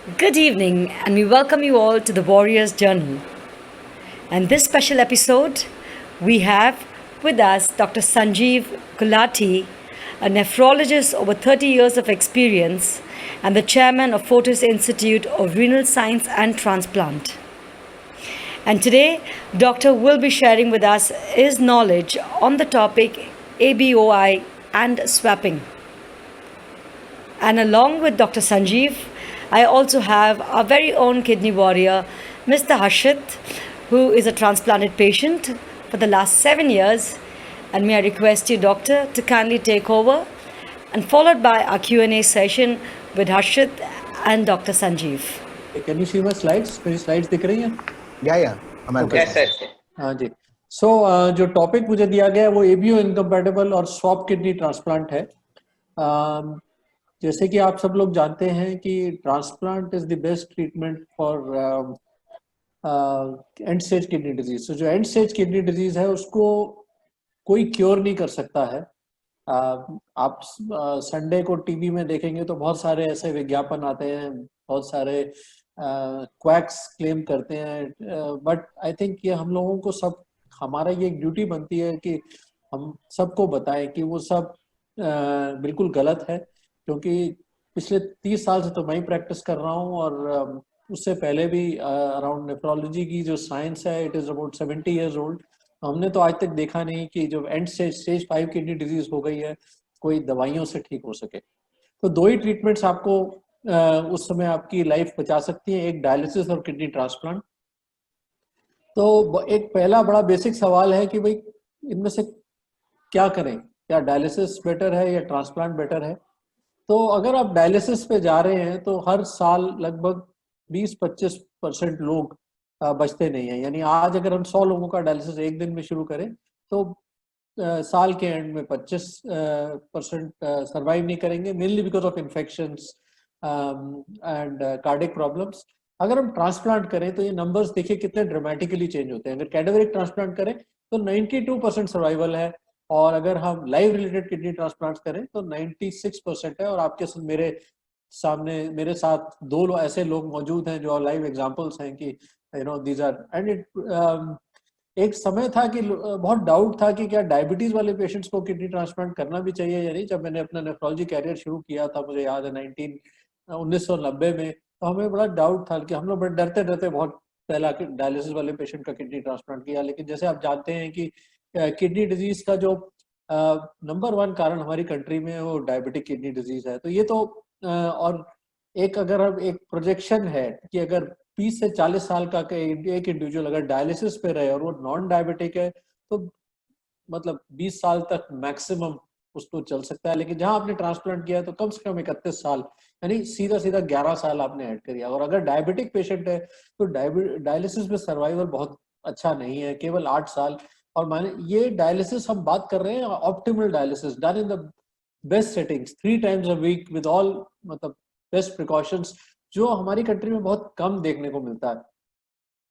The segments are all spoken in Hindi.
Good evening, and we welcome you all to the Warrior's Journey. And this special episode, we have with us Dr. Sanjeev Gulati, a nephrologist over 30 years of experience and the chairman of Fortis Institute of Renal Science and Transplant. And today, Doctor will be sharing with us his knowledge on the topic ABOI and swapping. And along with Dr. Sanjeev, I also have our very own kidney warrior, Mr. Harshit, who is a transplanted patient for the last 7 years. And may I request you, Doctor, to kindly take over, and followed by our Q&A session with Harshit and Dr. Sanjeev. Can you see my slides? मेरी slides दिख रही हैं? Yeah. Yes. हाँ जी. So जो टॉपिक मुझे दिया गया है वो ABO इनकम्पैटिबल और स्वैप किडनी ट्रांसप्लांट है. जैसे कि आप सब लोग जानते हैं कि transplant is the best treatment for and stage kidney disease. जो एंड स्टेज किडनी डिजीज है उसको कोई क्योर नहीं कर सकता है. आप संडे को टीवी में देखेंगे तो बहुत सारे ऐसे विज्ञापन आते हैं, बहुत सारे क्वैक्स क्लेम करते हैं, बट आई थिंक ये हम लोगों को सब, हमारा ये एक ड्यूटी बनती है कि हम सबको बताएं कि वो सब बिल्कुल गलत है. क्योंकि पिछले 30 साल से तो मैं ही प्रैक्टिस कर रहा हूँ और उससे पहले भी अराउंड नेफ्रोलॉजी की जो साइंस है it is about 70 years old. हमने तो आज तक देखा नहीं कि जो एंड स्टेज 5 किडनी डिजीज हो गई है कोई दवाइयों से ठीक हो सके. तो दो ही ट्रीटमेंट्स आपको उस समय आपकी लाइफ बचा सकती हैं, एक डायलिसिस और किडनी ट्रांसप्लांट. तो एक पहला बड़ा बेसिक सवाल है कि भाई इनमें से क्या करें, क्या डायलिसिस बेटर है या ट्रांसप्लांट बेटर है. तो अगर आप डायलिसिस पे जा रहे हैं तो हर साल लगभग 20-25% लोग बचते नहीं हैं. यानी आज अगर हम 100 लोगों का डायलिसिस एक दिन में शुरू करें तो साल के एंड में 25% सर्वाइव नहीं करेंगे, mainly because of infections and cardiac problems. अगर हम ट्रांसप्लांट करें तो ये नंबर्स देखिए कितने ड्रामेटिकली चेंज होते हैं. अगर कैडेवरिक ट्रांसप्लांट करें तो 92% सर्वाइवल है, और अगर हम लाइव रिलेटेड किडनी ट्रांसप्लांट करें तो 96% है. और आपके मेरे सामने मेरे साथ दो ऐसे लोग मौजूद हैं जो लाइव एग्जांपल्स हैं कि दीज आर एंड इट. एक समय था कि बहुत डाउट था कि क्या डायबिटीज वाले पेशेंट्स को किडनी ट्रांसप्लांट करना भी चाहिए या नहीं. जब मैंने अपना नेफ्रोलॉजी कैरियर शुरू किया था, मुझे याद है 1990 में, तो हमें बड़ा डाउट था कि हम लोग बड़े डरते डरते बहुत पहला डायलिसिस वाले पेशेंट का किडनी ट्रांसप्लांट किया. लेकिन जैसे आप जानते हैं कि किडनी डिजीज का जो नंबर 1 कारण हमारी कंट्री में वो डायबिटिक किडनी डिजीज है. तो ये तो और एक अगर हम एक प्रोजेक्शन है कि अगर 30 से 40 साल का एक इंडिविजुअल अगर डायलिसिस पे रहे और वो नॉन डायबिटिक है तो मतलब 20 साल तक मैक्सिमम उसको चल सकता है. लेकिन जहां आपने ट्रांसप्लांट किया है तो कम से कम 31 साल, यानी सीधा 11 साल आपने ऐड किया. और अगर डायबिटिक पेशेंट है तो डायलिसिस में सर्वाइवल बहुत अच्छा नहीं है, केवल 8 साल. और माने ये डायलिसिस हम बात कर रहे हैं optimal dialysis done in the best settings 3 times a week with all मतलब बेस्ट प्रिकॉशंस, जो हमारी कंट्री में बहुत कम देखने को मिलता है.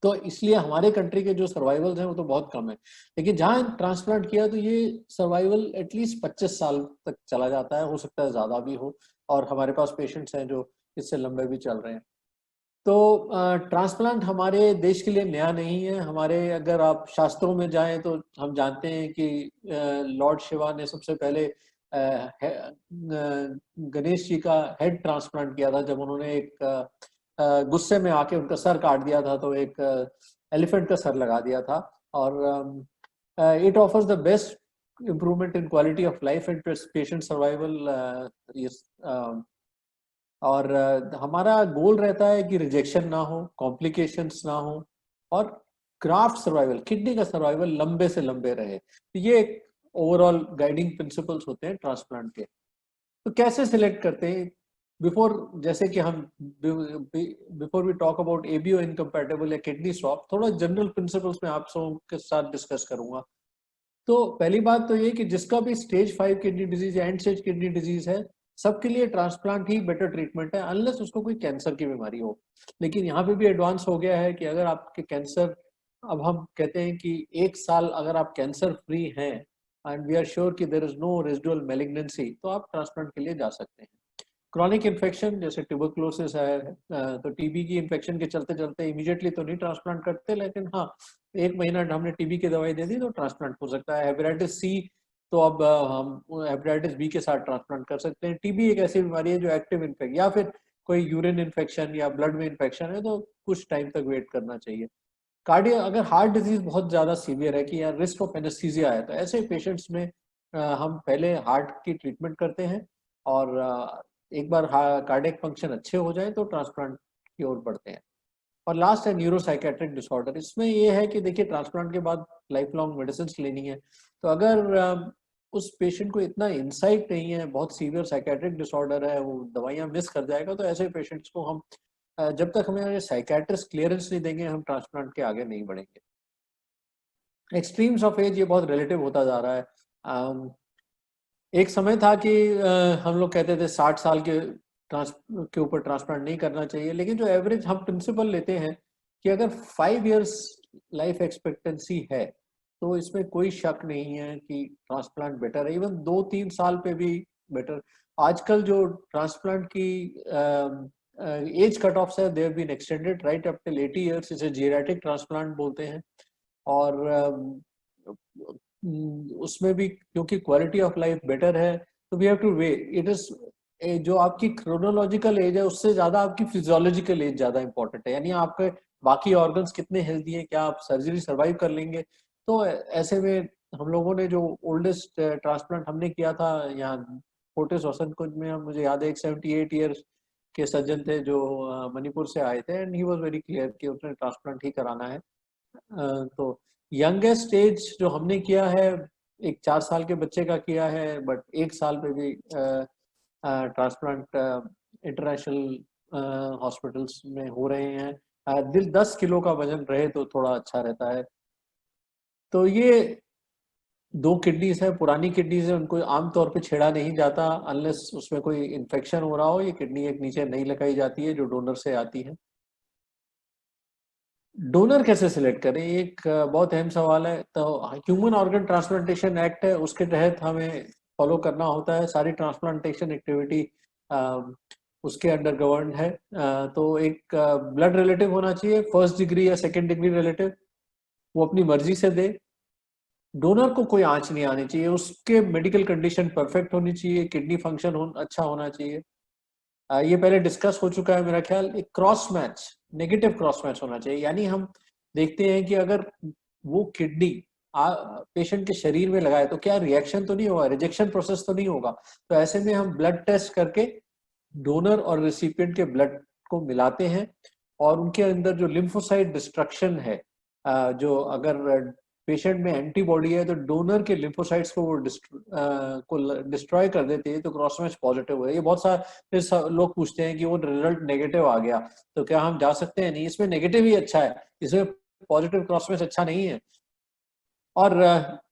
तो इसलिए हमारे कंट्री के जो सर्वाइवल्स हैं वो तो बहुत कम है. लेकिन जहाँ ट्रांसप्लांट किया तो ये सर्वाइवल एटलीस्ट 25 साल तक चला जाता है, हो सकता है ज़्यादा भी हो, और हमारे पास पेशेंट्स हैं जो इससे लंबे भी चल रहे हैं. तो ट्रांसप्लांट हमारे देश के लिए नया नहीं है. हमारे अगर आप शास्त्रों में जाएं तो हम जानते हैं कि लॉर्ड शिवा ने सबसे पहले गणेश जी का हेड ट्रांसप्लांट किया था जब उन्होंने एक गुस्से में आके उनका सर काट दिया था, तो एक एलिफेंट का सर लगा दिया था. और it offers the best improvement in quality of life and patient survival. और हमारा गोल रहता है कि रिजेक्शन ना हो, कॉम्प्लिकेशंस ना हो, और ग्राफ्ट सर्वाइवल, किडनी का सर्वाइवल लंबे से लंबे रहे. तो ये एक ओवरऑल गाइडिंग प्रिंसिपल्स होते हैं ट्रांसप्लांट के. तो कैसे सिलेक्ट करते हैं बिफोर, जैसे कि हम before we talk about ABO incompatible या किडनी स्वैप, थोड़ा जनरल प्रिंसिपल्स में आप सबों के साथ डिस्कस करूंगा. तो पहली बात तो ये कि जिसका भी स्टेज 5 किडनी डिजीज या एंड स्टेज किडनी डिजीज है, सबके लिए ट्रांसप्लांट ही बेटर ट्रीटमेंट है, अनलेस उसको कोई कैंसर की बीमारी हो. लेकिन यहाँ पे भी एडवांस हो गया है कि अगर आपके कैंसर, अब हम कहते हैं कि 1 साल अगर आप कैंसर फ्री हैं एंड वी आर श्योर कि there is no residual malignancy, तो आप ट्रांसप्लांट के लिए जा सकते हैं. क्रॉनिक इन्फेक्शन जैसे ट्यूबरक्लोसिस है, तो टीबी की इन्फेक्शन के चलते चलते इमीडिएटली तो नहीं ट्रांसप्लांट करते, लेकिन हाँ 1 महीना हमने टीबी की दवाई दे दी तो ट्रांसप्लांट हो सकता है। हेपेटाइटिस सी तो अब हम हेपेटाइटिस बी के साथ ट्रांसप्लांट कर सकते हैं। टीबी एक ऐसी बीमारी है जो एक्टिव इन्फेक्शन, या फिर कोई यूरिन इन्फेक्शन या ब्लड में इन्फेक्शन है तो कुछ टाइम तक वेट करना चाहिए। कार्डियो, अगर हार्ट डिजीज बहुत ज़्यादा सीवियर है कि या रिस्क ऑफ एनेस्थीसिया है, तो ऐसे पेशेंट्स में हम पहले हार्ट की ट्रीटमेंट करते हैं, और एक बार कार्डियक फंक्शन अच्छे हो जाए तो ट्रांसप्लांट की ओर बढ़ते हैं। और लास्ट है न्यूरोसाइकेट्रिक डिसऑर्डर। इसमें ये है कि देखिए ट्रांसप्लांट के बाद लाइफ लॉन्ग मेडिसिन लेनी है, तो अगर उस पेशेंट को इतना इंसाइट नहीं है, बहुत सीवियर साइकेट्रिक डिसऑर्डर है, वो दवाइयाँ मिस कर जाएगा, तो ऐसे पेशेंट्स को हम जब तक हमें साइकेट्रिस्ट क्लियरेंस नहीं देंगे हम ट्रांसप्लांट के आगे नहीं बढ़ेंगे। एक्सट्रीम्स ऑफ एज ये बहुत रिलेटिव होता जा रहा है। एक समय था कि हम लोग कहते थे 60 साल के ऊपर ट्रांसप्लांट नहीं करना चाहिए, लेकिन जो एवरेज हम प्रिंसिपल लेते हैं कि अगर 5 इयर्स लाइफ एक्सपेक्टेंसी है तो इसमें कोई शक नहीं है कि ट्रांसप्लांट बेटर है। इवन 2-3 साल पे भी बेटर। आजकल जो ट्रांसप्लांट की एज कट ऑफ है, they have been extended right up till 80 years, इसे जीरियाट्रिक ट्रांसप्लांट बोलते हैं। और उसमें भी क्योंकि क्वालिटी ऑफ लाइफ बेटर है, तो we have to weigh it is, जो आपकी क्रोनोलॉजिकल एज है उससे ज्यादा आपकी फिजियोलॉजिकल एज ज्यादा इंपॉर्टेंट है, यानी आपके बाकी ऑर्गन्स कितने हेल्दी हैं, क्या आप सर्जरी सर्वाइव कर लेंगे। तो ऐसे में हम लोगों ने जो ओल्डेस्ट ट्रांसप्लांट हमने किया था यहाँ फोर्टिस वसंतकुंज में, मुझे याद है एक 78 ईयर्स के सज्जन थे जो मणिपुर से आए थे, and he was very clear कि उसने ट्रांसप्लांट ही कराना है। तो यंगेस्ट एज जो हमने किया है एक 4 साल के बच्चे का किया है, बट 1 साल पे भी ट्रांसप्लांट इंटरनेशनल हॉस्पिटल्स में हो रहे हैं। दिल 10 किलो का वजन रहे तो थोड़ा अच्छा रहता है। तो ये 2 किडनीज है, पुरानी किडनीज है, उनको आमतौर पे छेड़ा नहीं जाता अनलेस उसमें कोई इन्फेक्शन हो रहा हो। ये किडनी एक नीचे नहीं लगाई जाती है जो डोनर से आती है। डोनर कैसे सिलेक्ट करें, एक बहुत अहम सवाल है। तो ह्यूमन ऑर्गन ट्रांसप्लांटेशन एक्ट है, उसके तहत हमें फॉलो करना होता है सारी ट्रांसप्लांटेशन एक्टिविटी, उसके अंडर गवर्न है। तो एक ब्लड रिलेटिव होना चाहिए, फर्स्ट डिग्री या सेकेंड डिग्री रिलेटिव, वो अपनी मर्जी से दे। डोनर को कोई आंच नहीं आनी चाहिए, उसके मेडिकल कंडीशन परफेक्ट होनी चाहिए, किडनी फंक्शन अच्छा होना चाहिए। ये पहले डिस्कस हो चुका है मेरा ख्याल। एक cross match, negative cross match होना चाहिए, यानी हम देखते हैं कि अगर वो किडनी पेशेंट के शरीर में लगाए तो क्या रिएक्शन तो नहीं होगा, रिजेक्शन प्रोसेस तो नहीं होगा। तो ऐसे में हम ब्लड टेस्ट करके डोनर और रिसिपिएंट के ब्लड को मिलाते हैं, और उनके अंदर जो लिम्फोसाइट डिस्ट्रक्शन है, जो अगर पेशेंट में एंटीबॉडी है तो डोनर के लिम्फोसाइट्स को वो डिस्ट्रॉय कर देती है, तो क्रॉस मैच पॉजिटिव है। ये बहुत सारे लोग पूछते हैं कि वो रिजल्ट नेगेटिव आ गया तो क्या हम जा सकते हैं? नहीं, इसमें नेगेटिव ही अच्छा है, इसमें पॉजिटिव क्रॉस मैच अच्छा नहीं है। और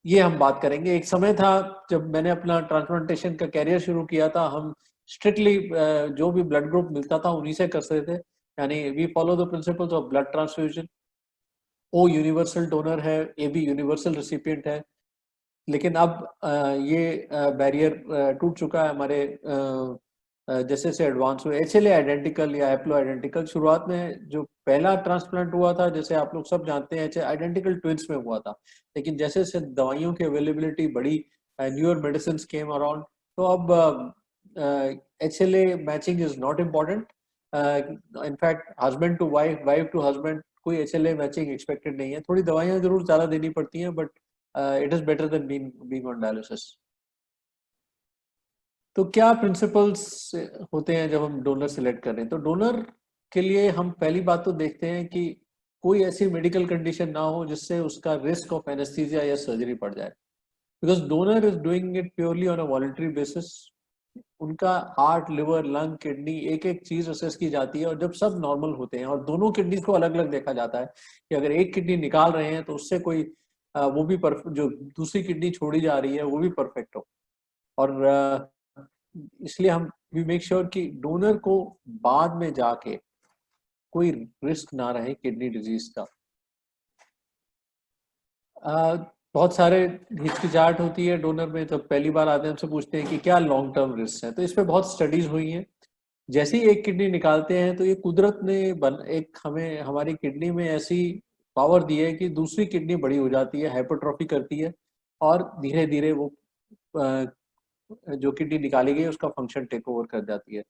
ये हम बात करेंगे। एक समय था जब मैंने अपना ट्रांसप्लांटेशन का कैरियर शुरू किया था, हम स्ट्रिक्टली जो भी ब्लड ग्रुप मिलता था उन्हीं से करते थे, यानी we follow the principles of blood transfusion. O universal donor है, ए बी यूनिवर्सल रिसिपिएंट है। लेकिन अब ये बैरियर टूट चुका है हमारे, जैसे से एडवांस हुए एचएलए आइडेंटिकल या हैप्लो आइडेंटिकल। शुरुआत में जो पहला ट्रांसप्लांट हुआ था, जैसे आप लोग सब जानते हैं, आइडेंटिकल ट्विंस में हुआ था, लेकिन जैसे जैसे दवाइयों की अवेलेबिलिटी बढ़ी, न्यूअर मेडिसिन केम अराउंड, तो अब HLA matching is not important. In fact husband to wife, wife to husband, कोई एचएलए मैचिंग एक्सपेक्टेड नहीं है। थोड़ी दवाइयां जरूर ज्यादा देनी पड़ती हैं, but it is better than being on dialysis. तो क्या प्रिंसिपल्स होते हैं जब हम डोनर सिलेक्ट कर रहे हैं? तो डोनर के लिए हम पहली बात तो देखते हैं कि कोई ऐसी मेडिकल कंडीशन ना हो जिससे उसका रिस्क ऑफ एनेस्थीसिया या सर्जरी पड़ जाए, because donor is doing it purely on a voluntary basis. उनका हार्ट, लिवर, लंग, किडनी, एक एक चीज असेस की जाती है, और जब सब नॉर्मल होते हैं, और दोनों किडनीज को अलग अलग देखा जाता है कि अगर एक किडनी निकाल रहे हैं तो उससे कोई वो भी जो दूसरी किडनी छोड़ी जा रही है वो भी परफेक्ट हो। और इसलिए हम वी मेक श्योर कि डोनर को बाद में जाके कोई रिस्क ना रहे किडनी डिजीज का। बहुत सारे हिचकिचाहट होती है डोनर में, जब पहली बार आते हैं हमसे पूछते हैं कि क्या लॉन्ग टर्म रिस्क है। तो इस पे बहुत स्टडीज हुई हैं। जैसे ही एक किडनी निकालते हैं तो ये कुदरत ने एक हमें हमारी किडनी में ऐसी पावर दी है कि दूसरी किडनी बड़ी हो जाती है, हाइपरट्रॉफी करती है और धीरे धीरे वो अ, जो किडनी निकाली गई उसका फंक्शन टेक ओवर कर जाती है।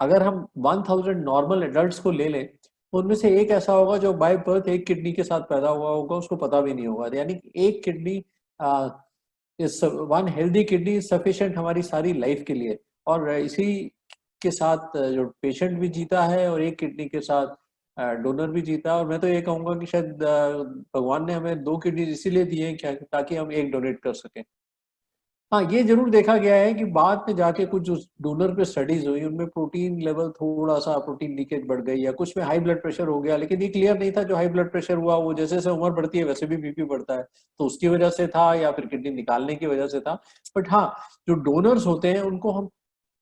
अगर हम 1000 नॉर्मल एडल्ट्स को ले लें तो उनमें से एक ऐसा होगा जो बाय बर्थ एक किडनी के साथ पैदा हुआ होगा, उसको पता भी नहीं होगा। यानी एक किडनी इस वन हेल्दी किडनी सफिशिएंट हमारी सारी लाइफ के लिए। और इसी के साथ जो पेशेंट भी जीता है और एक किडनी के साथ डोनर भी जीता है। और मैं तो ये कहूँगा कि शायद भगवान ने हमें 2 किडनी इसीलिए दी हैं क्या ताकि हम एक डोनेट कर सकें। हाँ, ये ज़रूर देखा गया है कि बाद में जाके कुछ जो डोनर पे स्टडीज़ हुई, उनमें प्रोटीन लेवल थोड़ा-सा प्रोटीन लीकेज बढ़ गई या कुछ में हाई ब्लड प्रेशर हो गया, लेकिन ये क्लियर नहीं था जो हाई ब्लड प्रेशर हुआ वो जैसे-जैसे उम्र बढ़ती है वैसे भी बीपी बढ़ता है, तो उसकी वजह से था या फिर किडनी निकालने की वजह से था। बट हाँ, जो डोनर्स होते हैं उनको हम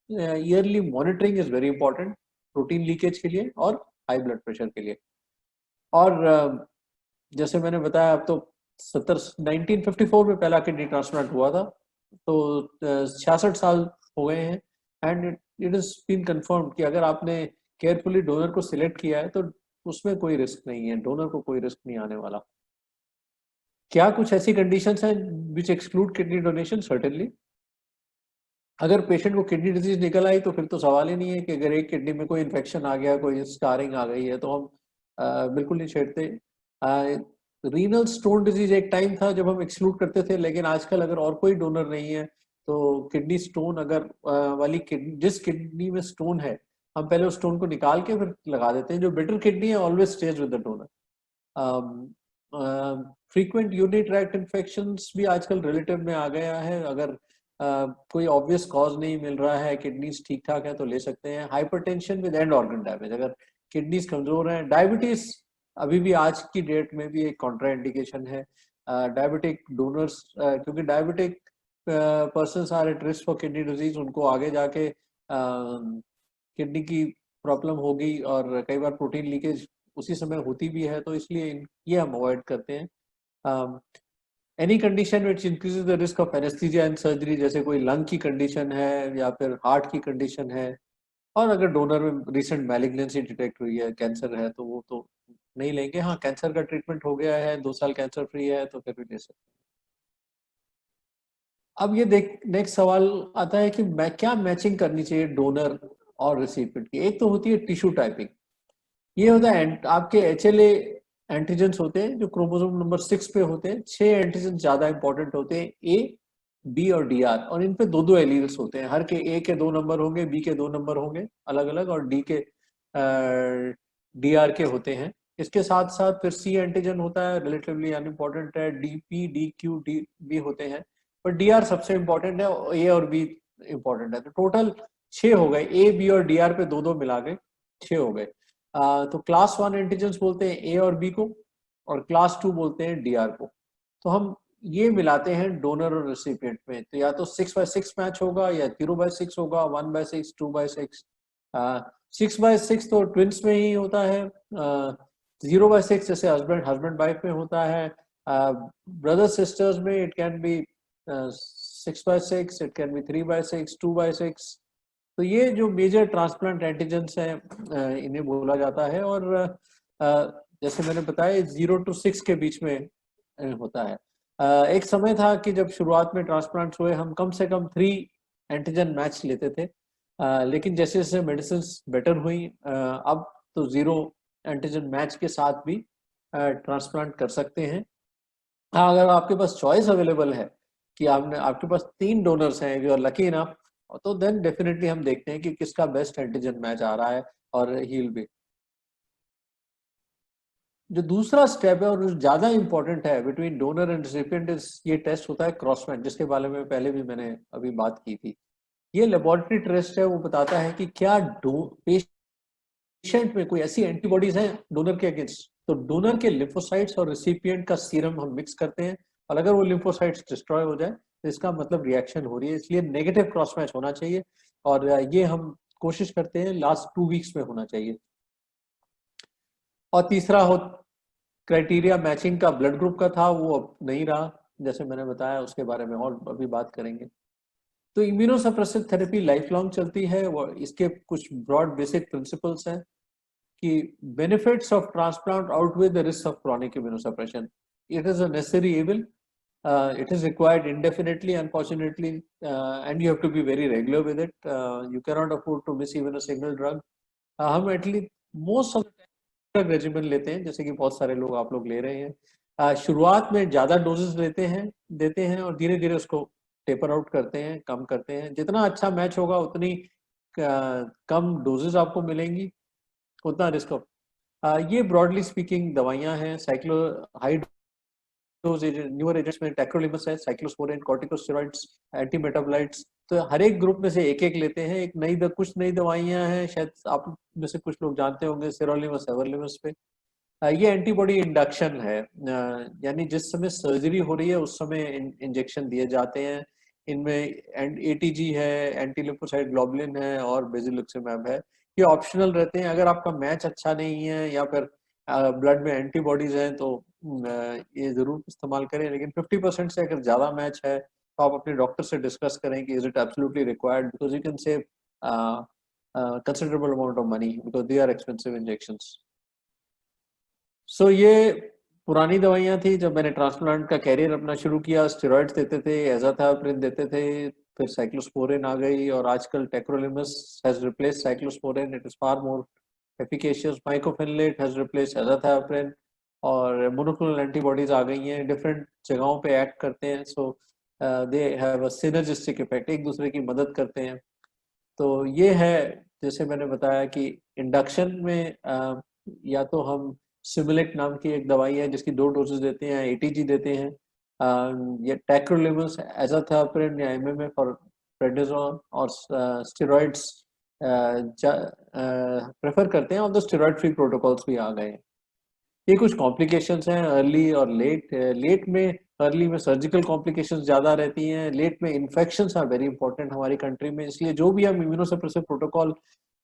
yearly monitoring is very important protein leakage के लिए और हाई ब्लड प्रेशर के लिए। और जैसे मैंने बताया अब तो 1954 में पहला किडनी ट्रांसप्लांट हुआ था, तो 66 साल हो गए हैं। And it is been confirmed कि अगर आपने केयरफुली डोनर को सिलेक्ट किया है तो उसमें कोई रिस्क नहीं है, डोनर को कोई रिस्क नहीं आने वाला। क्या कुछ ऐसी कंडीशंस हैं विच एक्सक्लूड किडनी डोनेशन? सर्टेनली। अगर पेशेंट को किडनी डिजीज निकल आई तो फिर तो सवाल ही नहीं है कि अगर एक किडनी में कोई इन्फेक्शन आ गया, कोई स्कारिंग आ गई है तो हम बिल्कुल नहीं छेड़ते। रीनल स्टोन डिजीज एक टाइम था जब हम एक्सक्लूड करते थे, लेकिन आजकल अगर और कोई डोनर नहीं है तो किडनी स्टोन अगर वाली किडनी, जिस किडनी में स्टोन है, हम पहले उस स्टोन को निकाल के फिर लगा देते हैं। जो बेटर किडनी है always stage with the donor. Frequent urinary tract infections भी आजकल रिलेटिव में आ गया है। अगर कोई ऑब्वियस कॉज नहीं मिल रहा है, किडनीज ठीक ठाक है तो ले सकते हैं। Hypertension with and organ damage, अगर किडनीज कमजोर हैं। डायबिटीज अभी भी आज की डेट में भी एक कॉन्ट्राइंडिकेशन है। डायबिटिक डोनर्स, क्योंकि diabetic person are at risk for kidney disease, उनको आगे जाके किडनी की प्रॉब्लम होगी और कई बार प्रोटीन लीकेज उसी समय होती भी है, तो इसलिए ये हम अवॉइड करते हैं। Any condition which increases the risk of anaesthesia and surgery, जैसे कोई लंग की कंडीशन है या फिर हार्ट की कंडीशन है, और अगर डोनर में रिसेंट मैलिग्नेंसी डिटेक्ट हुई है, कैंसर है, तो वो तो नहीं लेंगे। हाँ, कैंसर का ट्रीटमेंट हो गया है, 2 साल कैंसर फ्री है तो फिर भी ले सकते हैं। अब ये देख नेक्स्ट सवाल आता है कि मैं क्या मैचिंग करनी चाहिए डोनर और रिसिपिएंट की। एक तो होती है टिश्यू टाइपिंग। ये होता है आपके HLA एंटीजेंस होते हैं जो क्रोमोसोम नंबर 6 पे होते हैं। 6 एंटीजन ज्यादा इंपॉर्टेंट होते हैं, ए, बी और DR, और इन पे दो दो एलील्स होते हैं। हर के ए के 2 नंबर होंगे, बी के 2 नंबर होंगे अलग अलग, और डी के DR के होते हैं। इसके साथ साथ फिर C एंटीजन होता है, रिलेटिवली अनइम्पोर्टेंट है। DP, DQ, DB होते हैं, पर DR सबसे इंपॉर्टेंट है, ए और बी इंपॉर्टेंट है। तो टोटल 6 हो गए, ए, बी और DR पे दो दो मिला के 6 हो गए। तो क्लास 1 एंटीजेंस बोलते हैं ए और बी को, और क्लास 2 बोलते हैं DR को। तो हम ये मिलाते हैं डोनर और रेसिपिएंट में, तो या तो 6x6 मैच होगा या 0x6 होगा, 1x6, 2x6। 6x6 तो ट्विंस में ही होता है। 0x6 जैसे हस्बैंड हस्बैंड वाइफ में होता है। ब्रदर सिस्टर्स में it can be 6x6, it can be 3x6, 2x6। तो ये जो मेजर ट्रांसप्लांट एंटीजेंस हैं इन्हें बोला जाता है। और जैसे मैंने बताया 0 to 6 के बीच में होता है। एक समय था कि जब शुरुआत में ट्रांसप्लांट्स हुए हम कम से कम 3 एंटीजन मैच लेते थे, लेकिन जैसे जैसे मेडिसिन बेटर हुई अब तो 0 एंटीजन मैच के साथ भी ट्रांसप्लांट कर सकते हैं। हाँ, अगर आपके पास चॉइस अवेलेबल है कि आपके पास 3 डोनर्स हैं, यू आर लकी इनफ, तो देन डेफिनेटली हम देखते हैं कि किसका बेस्ट एंटीजन मैच आ रहा है और ही विल बी। जो दूसरा स्टेप है और जो ज्यादा इंपॉर्टेंट है between donor and recipient is ये टेस्ट होता है क्रॉस मैच, जिसके बारे में पहले भी मैंने अभी बात की थी। ये लेबोरेटरी टेस्ट है, वो बताता है कि क्या पेशेंट में कोई ऐसी एंटीबॉडीज हैं डोनर के अगेंस्ट। तो डोनर के लिम्फोसाइट्स और रिसिपिएंट का सीरम हम मिक्स करते हैं, और अगर वो लिम्फोसाइट्स डिस्ट्रॉय हो जाए तो इसका मतलब रिएक्शन हो रही है, इसलिए नेगेटिव क्रॉस मैच होना चाहिए। और ये हम कोशिश करते हैं लास्ट 2 वीक्स में होना चाहिए। और तीसरा हो क्राइटेरिया मैचिंग का ब्लड ग्रुप का था, वो अब नहीं रहा, जैसे मैंने बताया उसके बारे में और अभी बात करेंगे। तो इम्यूनोसप्रेसिव थेरेपी लाइफ लॉन्ग चलती है। वो इसके कुछ ब्रॉड बेसिक प्रिंसिपल्स हैं कि benefits of transplant outweigh the risks of chronic immunosuppression. It is a necessary evil. It is required indefinitely, unfortunately, and you have to be very regular with it. You cannot afford to miss even a single drug. हम at least most of drug regiment लेते हैं, जैसे कि बहुत सारे लोग आप लोग ले रहे हैं। शुरुआत में ज़्यादा डोजेस देते हैं और धीरे धीरे उसको टेपर आउट करते हैं, कम करते हैं। जितना अच्छा मैच होगा उतनी कम डोजेस आपको मिलेंगी, उतना रिस्क ऑफ। ये ब्रॉडली स्पीकिंग दवाइयां हैं। Cyclo high dose newer agents में टैक्रोलिमस है, साइक्लोस्पोरिन, कॉर्टिकोस्टेरॉइड्स, एंटीमेटाबोलाइट्स। तो हर एक ग्रुप में से एक एक लेते हैं। कुछ नई दवाइयां हैं, शायद आप में से कुछ लोग जानते होंगे, सिरोलिमस, एवरलिमस पे। ये एंटीबॉडी इंडक्शन है, यानी जिस समय सर्जरी हो रही है उस समय इंजेक्शन दिए जाते हैं। इनमें एटीजी है, एंटी लिम्फोसाइट ग्लोबुलिन है और बेसिलुक्सिमैब है। ये ऑप्शनल रहते हैं। अगर आपका मैच अच्छा नहीं है या फिर ब्लड में एंटीबॉडीज हैं तो ये जरूर इस्तेमाल करें। लेकिन 50% से अगर ज्यादा मैच है तो आप अपने डॉक्टर से डिस्कस करें कि is it absolutely required, because you can save considerable amount of money because they are expensive injections. So ये पुरानी दवाइयां थी। जब मैंने ट्रांसप्लांट का कैरियर अपना शुरू किया, स्टेरॉइड्स देते थे, एजाथायोप्रिन देते थे, फिर साइक्लोस्पोरिन आ गई और आजकल tacrolimus has replace cyclosporine. It is far more efficacious. Mycophenolate has replace azathioprine और मोनोक्लोनल एंटीबॉडीज आ गई हैं, डिफरेंट जगहों पे एक्ट करते हैं। So they have a synergistic effect, एक दूसरे की मदद करते हैं। तो ये है, जैसे मैंने बताया कि इंडक्शन में या तो हम सिमुलेट नाम की एक दवाई है जिसकी 2 डोजेस देते हैं, एटीजी देते हैं, या टैक्रोलिमस, एजाथायोप्रिन या एमएमए फॉर प्रेडनिसोन, और स्टेरॉइड्स प्रेफर करते हैं। और तो स्टेरॉइड फ्री प्रोटोकॉल्स भी आ गए हैं। ये कुछ कॉम्प्लिकेशंस हैं अर्ली और लेट। लेट में, अर्ली में सर्जिकल कॉम्प्लिकेशंस ज़्यादा रहती हैं, लेट में इन्फेक्शंस आर वेरी इंपॉर्टेंट हमारी कंट्री में। इसलिए जो भी हम इम्यूनोसप्रेसिव प्रोटोकॉल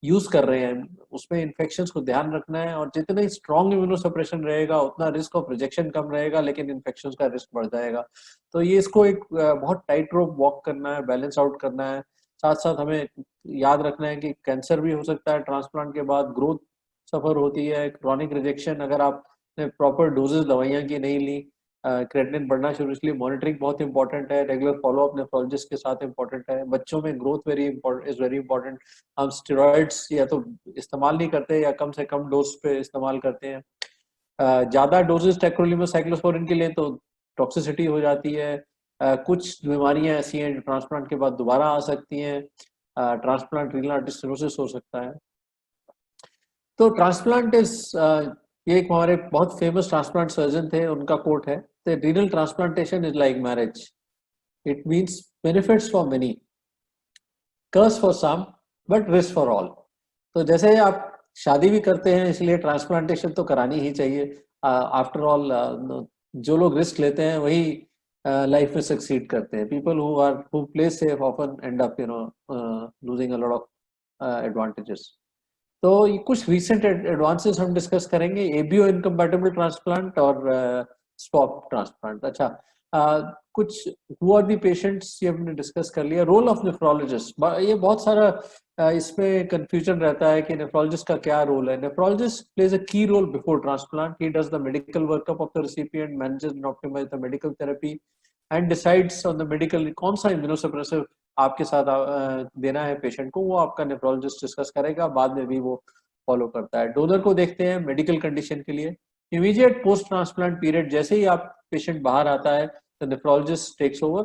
यूज कर रहे हैं उसमें इन्फेक्शंस को ध्यान रखना है। और जितना ही स्ट्रॉन्ग इम्यूनोसप्रेशन रहेगा उतना रिस्क ऑफ रिजेक्शन कम रहेगा, लेकिन इन्फेक्शंस का रिस्क बढ़ जाएगा। तो ये इसको एक बहुत टाइट रोप वॉक करना है, बैलेंस आउट करना है। साथ साथ हमें याद रखना है कि कैंसर भी हो सकता है ट्रांसप्लांट के बाद, ग्रोथ सफर होती है, क्रॉनिक रिजेक्शन अगर आप प्रॉपर डोजेस दवाइयाँ की नहीं ली, क्रेटिनिन बढ़ना शुरू। इसलिए मॉनिटरिंग बहुत इंपॉर्टेंट है, रेगुलर फॉलोअप नेफ्रोलॉजिस्ट के साथ इंपॉर्टेंट है। बच्चों में ग्रोथ वेरी इंपॉर्टेंट। हम स्टेरॉइड्स या तो इस्तेमाल नहीं करते या कम से कम डोज पे इस्तेमाल करते हैं। ज़्यादा डोजेस टेक्रोलिमस, साइक्लोस्पोरिन के लिए तो टॉक्सिसिटी हो जाती है। कुछ बीमारियां ऐसी हैं जो ट्रांसप्लांट के बाद दोबारा आ सकती हैं। ट्रांसप्लांट रीनल आर्टरी सिरोसिस हो सकता है। तो ट्रांसप्लांट इज, ये एक हमारे बहुत फेमस ट्रांसप्लांट सर्जन थे, उनका कोट है, the renal transplantation is like marriage, it means benefits for many, curse for some, but risk for all. तो जैसे आप शादी भी करते हैं इसलिए ट्रांसप्लांटेशन तो करानी ही चाहिए। आफ्टर ऑल जो लोग रिस्क लेते हैं वही लाइफ में सक्सीड करते हैं। People who play safe often and up losing a lot of advantages. तो ये कुछ रिसेंट एडवांसेस हम डिस्कस करेंगे, एबीओ इनकम्पैटिबल ट्रांसप्लांट और स्वॉप ट्रांसप्लांट। अच्छा, कुछ हु आर दी पेशेंट्स ये हमने डिस्कस कर लिया। रोल ऑफ नेफ्रोलॉजिस्ट, ये बहुत सारा इसमें कंफ्यूजन रहता है कि नेफ्रोलॉजिस्ट का क्या रोल है। Nephrologist plays a key role before transplant. He does the medical workup of the recipient, manages and optimise the medical therapy and decides on the medical कौन सा इम्यूनोसप्रेसिव आपके साथ देना है पेशेंट को, वो आपका नेफ्रोलॉजिस्ट डिस्कस करेगा, बाद में भी वो फॉलो करता है। डोनर को देखते हैं मेडिकल कंडीशन के लिए। इमीडिएट पोस्ट ट्रांसप्लांट पीरियड, जैसे ही आप पेशेंट बाहर आता है the nephrologist takes over.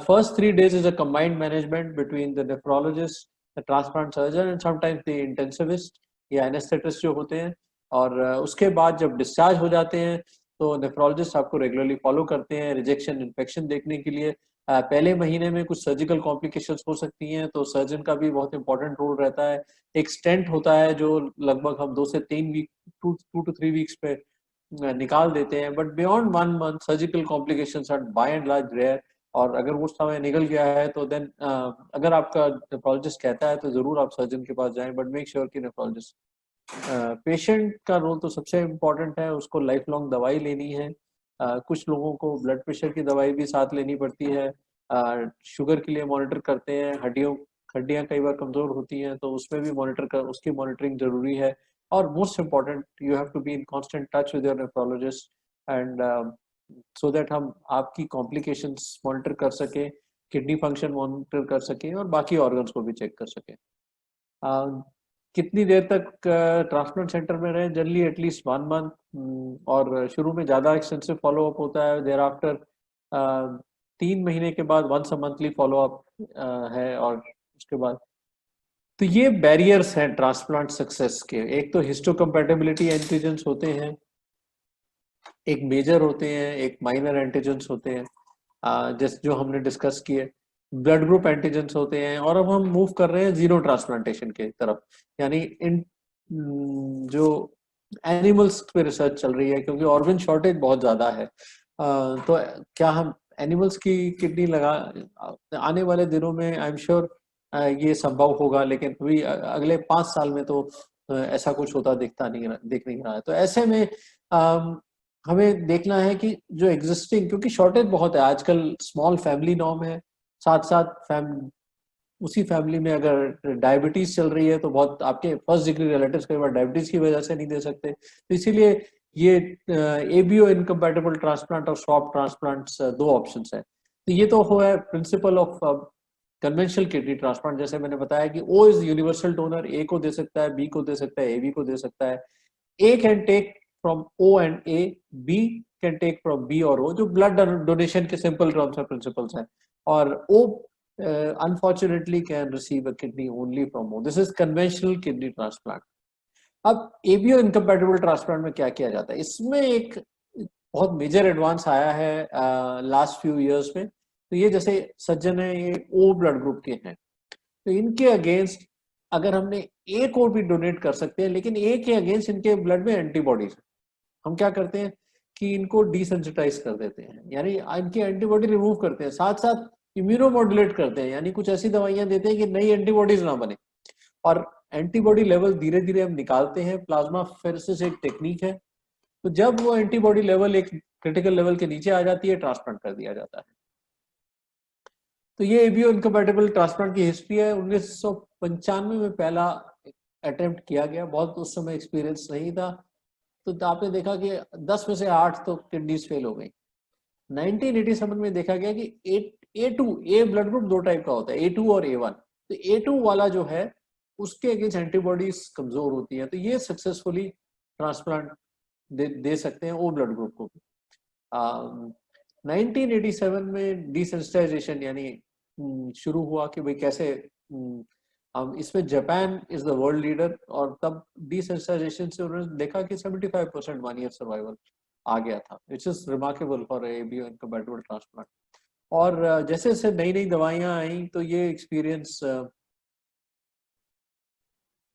First 3 days is a combined management between the nephrologist, the transplant surgeon and sometimes the intensivist या एनेस्थेटिस्ट जो होते हैं। और उसके बाद जब डिस्चार्ज हो जाते हैं तो नेफ्रोलॉजिस्ट आपको रेगुलरली फॉलो करते हैं रिजेक्शन, इन्फेक्शन देखने के लिए। पहले महीने में कुछ सर्जिकल कॉम्प्लिकेशंस हो सकती हैं, तो सर्जन का भी बहुत इंपॉर्टेंट रोल रहता है। एक स्टेंट होता है जो लगभग हम 2 से 3 वीक, 2 to 3 weeks पे निकाल देते हैं, but beyond 1 month surgical complications are by and large rare. और अगर वो समय निकल गया है तो देन अगर आपका नेफ्रोलॉजिस्ट कहता है तो जरूर आप सर्जन के पास जाएं, बट मेक श्योर कि नेफ्रोलॉजिस्ट। पेशेंट का रोल तो सबसे इम्पोर्टेंट है, उसको लाइफ लॉन्ग दवाई लेनी है। कुछ लोगों को ब्लड प्रेशर की दवाई भी साथ लेनी पड़ती है, शुगर के लिए मॉनिटर करते हैं, हड्डियां कई बार कमजोर होती हैं तो उसमें भी उसकी मॉनिटरिंग जरूरी है। और most important, you have to be in constant touch with your nephrologist and so that हम आपकी कॉम्प्लिकेशंस मॉनिटर कर सकें, किडनी फंक्शन मॉनिटर कर सकें और बाकी ऑर्गन्स को भी चेक कर सकें। कितनी देर तक ट्रांसप्लांट सेंटर में रहे? जनरली एटलीस्ट 1 मंथ, और शुरू में ज़्यादा एक्सटेंसिव फॉलोअप होता है। देर आफ्टर 3 महीने के बाद वंस अ मंथली फॉलोअप है। और उसके बाद तो ये बैरियर्स हैं ट्रांसप्लांट सक्सेस के। एक तो हिस्टोकम्पैटिबिलिटी एंटीजेंस होते हैं, एक मेजर होते हैं, एक माइनर एंटीजेंस होते हैं, जैसे जो हमने डिस्कस किए। ब्लड ग्रुप एंटीजेंस होते हैं। और अब हम मूव कर रहे हैं जीरो ट्रांसप्लांटेशन के तरफ, यानी जो एनिमल्स पे रिसर्च चल रही है, क्योंकि ऑर्गन शॉर्टेज बहुत ज्यादा है। तो क्या हम एनिमल्स की किडनी लगा, आने वाले दिनों में आई एम श्योर ये संभव होगा, लेकिन अभी अगले 5 साल में तो ऐसा कुछ होता दिख नहीं रहा है। तो ऐसे में हमें देखना है कि जो एग्जिस्टिंग, क्योंकि शॉर्टेज बहुत है आजकल, स्मॉल फैमिली नॉर्म है, साथ साथ उसी फैमिली में अगर डायबिटीज चल रही है तो बहुत आपके फर्स्ट डिग्री रिलेटिव्स कई बार डायबिटीज की वजह से नहीं दे सकते। तो इसीलिए ये एबीओ इनकम्पैटिबल ट्रांसप्लांट और स्वैप ट्रांसप्लांट्स 2 ऑप्शंस है। तो ये तो हो है principle of conventional kidney transplant. जैसे मैंने बताया कि ओ इज यूनिवर्सल डोनर, ए को दे सकता है, बी को दे सकता है, ए बी को दे सकता है। A can take from O and A, B can take from B और ओ, जो ब्लड डोनेशन के सिंपल टर्म्स और प्रिंसिपल्स हैं। और O unfortunately can receive a kidney only from O. This is conventional kidney transplant. अब एबीओ इनकम्पैटिबल ट्रांसप्लांट में क्या किया जाता है? इसमें एक बहुत मेजर एडवांस आया है लास्ट फ्यू इयर्स में। तो ये जैसे सज्जन है, ये ओ ब्लड ग्रुप के हैं, तो इनके अगेंस्ट अगर हमने ए को भी डोनेट कर सकते हैं, लेकिन ए के अगेंस्ट इनके ब्लड में एंटीबॉडीज, हम क्या करते हैं कि इनको डिसेंसिटाइज कर देते हैं, यानी इनकी एंटीबॉडी रिमूव करते हैं, साथ साथ इम्यूनोमॉड्यूलेट करते हैं, यानी कुछ ऐसी दवाइयां देते हैं कि नई एंटीबॉडीज ना बने। और एंटीबॉडी लेवल धीरे धीरे हम निकालते हैं। प्लाज्मा फेरेसिस एक टेक्निक है। तो जब वो एंटीबॉडी लेवल एक क्रिटिकल लेवल के नीचे आ जाती है, ट्रांसप्लांट कर दिया जाता है। तो ये एबीओ इनकम्पैटिबल ट्रांसप्लांट की हिस्ट्री है। 1995 में पहला अटेम्प्ट किया गया, बहुत उस समय एक्सपीरियंस नहीं था। तो आपने देखा कि 10 में से 8 तो किडनीज फेल हो गई। 1987 में देखा गया कि ए ब्लड ग्रुप 2 टाइप का होता है, A2 और A1। तो A2 वाला जो है उसके अगेंस्ट एंटीबॉडीज कमजोर होती है, तो ये सक्सेसफुली ट्रांसप्लांट दे सकते हैं ओ ब्लड ग्रुप को। 1987 में डिसेंसिटाइजेशन यानी शुरू हुआ कि भाई कैसे हम इसमें Japan is the world leader. और तब डिसेंसिटाइजेशन से उन्होंने देखा कि 75% 1 ईयर सर्वाइवल आ गया था, which is remarkable for ABO incompatible transplant. और जैसे जैसे नई नई दवाइयां आई तो ये एक्सपीरियंस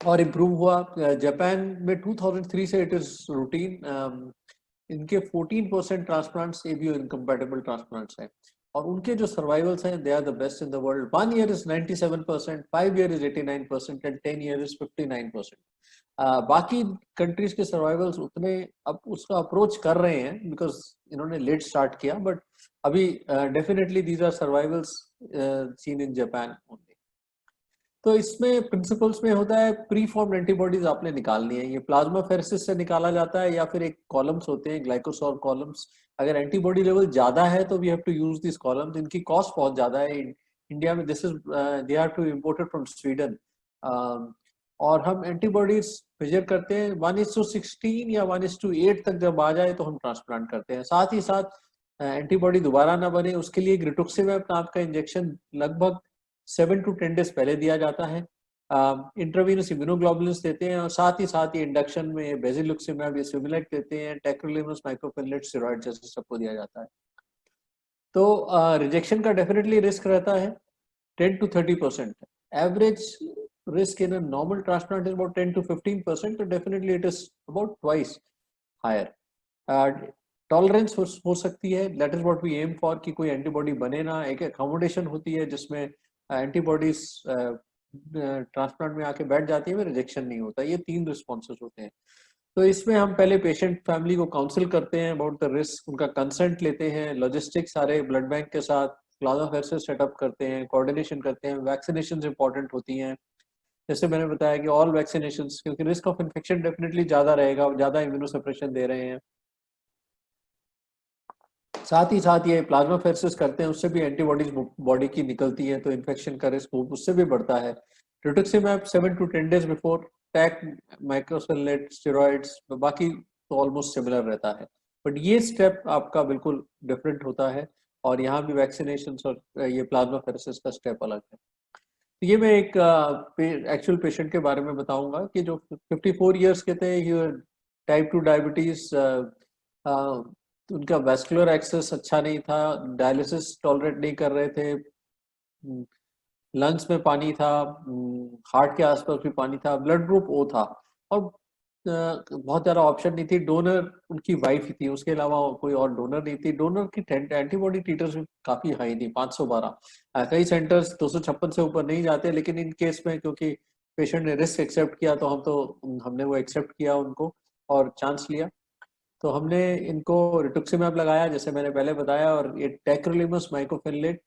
और इम्प्रूव हुआ। जापान में 2003 से इट इज रूटीन। इनके 14% ट्रांसप्लांट्स एबीओ इनकम्पैटिबल ट्रांसप्लांट्स हैं, और उनके जो सर्वाइवल्स हैं they are the best in the world. 1 year is 97%, 5 year is 89% and 10 year is 59%। बाकी कंट्रीज के सर्वाइवल्स उतने अब उसका अप्रोच कर रहे हैं, बिकॉज इन्होंने लेट स्टार्ट किया, बट अभी definitely these are survivals seen in Japan only. तो इसमें प्रिंसिपल्स में होता है प्री फॉर्म्ड एंटीबॉडीज आपने निकालनी है। ये प्लाज्मा फेरेसिस से निकाला जाता है, या फिर एक कॉलम्स होते हैं ग्लाइकोसॉल कॉलम्स। अगर एंटीबॉडी लेवल ज्यादा है तो we have to use this columns. इनकी कॉस्ट बहुत ज्यादा है इंडिया में। This is they are to imported from Sweden. और हम एंटीबॉडीज मेजर करते हैं 1:16 या 1:8 तक जब आ जाए तो हम ट्रांसप्लांट करते हैं। साथ ही साथ एंटीबॉडी दोबारा ना बने उसके लिए रिटुक्सिमैब नाम का इंजेक्शन लगभग 7 to 10 डेज पहले दिया जाता है। इंट्रावीनस इम्यूनोग्लोबुलिन्स देते हैं, और साथ ही इंडक्शन में बेसिलुक्सिमैब या सिमिलैक देते हैं, टेक्रोलिमस, माइक्रोफिनलेट, स्टेरॉइड जैसे सबको दिया जाता है। तो रिजेक्शन का डेफिनेटली रिस्क रहता है 10 to 30%। Average risk in a normal transplant is about 10 to 15%, so definitely it is about twice higher. Tolerance हो सकती है, that is what we aim for, कि कोई एंटीबॉडी बने ना। एक अकोमोडेशन होती है जिसमें एंटीबॉडीज ट्रांसप्लांट में आके बैठ जाती है, में रिजेक्शन नहीं होता। ये 3 रिस्पॉन्सेस होते हैं। तो इसमें हम पहले पेशेंट फैमिली को काउंसिल करते हैं अबाउट द रिस्क, उनका कंसेंट लेते हैं, लॉजिस्टिक्स सारे ब्लड बैंक के साथ प्लाज्मा फेरेसिस सेटअप करते हैं, कोऑर्डिनेशन करते हैं, वैक्सीनेशन इंपॉर्टेंट होती हैं। जैसे मैंने बताया कि ऑल वैक्सीनेशन, क्योंकि रिस्क ऑफ इन्फेक्शन डेफिनेटली ज़्यादा रहेगा, ज़्यादा इम्यूनोसप्रेशन दे रहे हैं। साथ ही साथ ये प्लाज्मा फेरेसिस करते हैं, उससे भी एंटीबॉडीज बॉडी की निकलती है, तो इन्फेक्शन का रिस्क उससे भी बढ़ता है। Rituximab 7 to 10 days before, tac, माइक्रोसेलेट, स्टेरॉइड्स, बाकी तो ऑलमोस्ट सिमिलर रहता है, बट ये स्टेप आपका बिल्कुल डिफरेंट होता है, और यहाँ भी वैक्सीनेशन और ये प्लाज्मा फेरेसिस का स्टेप अलग है। तो ये मैं एक एक्चुअल पेशेंट के बारे में बताऊंगा कि जो 54 ईयर्स के थे, टाइप 2 डायबिटीज, उनका वैस्कुलर एक्सेस अच्छा नहीं था, डायलिसिस टॉलरेट नहीं कर रहे थे, लंग्स में पानी था, हार्ट के आसपास भी पानी था, ब्लड ग्रुप ओ था, और बहुत ज़्यादा ऑप्शन नहीं थी। डोनर उनकी वाइफ ही थी, उसके अलावा कोई और डोनर नहीं थी। डोनर की एंटीबॉडी टीटर्स भी काफ़ी हाई थी, 512। कई सेंटर्स 256 से ऊपर नहीं जाते, लेकिन इन केस में क्योंकि पेशेंट ने रिस्क एक्सेप्ट किया, तो हमने वो एक्सेप्ट किया उनको और चांस लिया। तो हमने इनको रिटुक्सिमैब लगाया, जैसे मैंने पहले बताया, और ये टेक्रोलिमस माइक्रोफिनलेट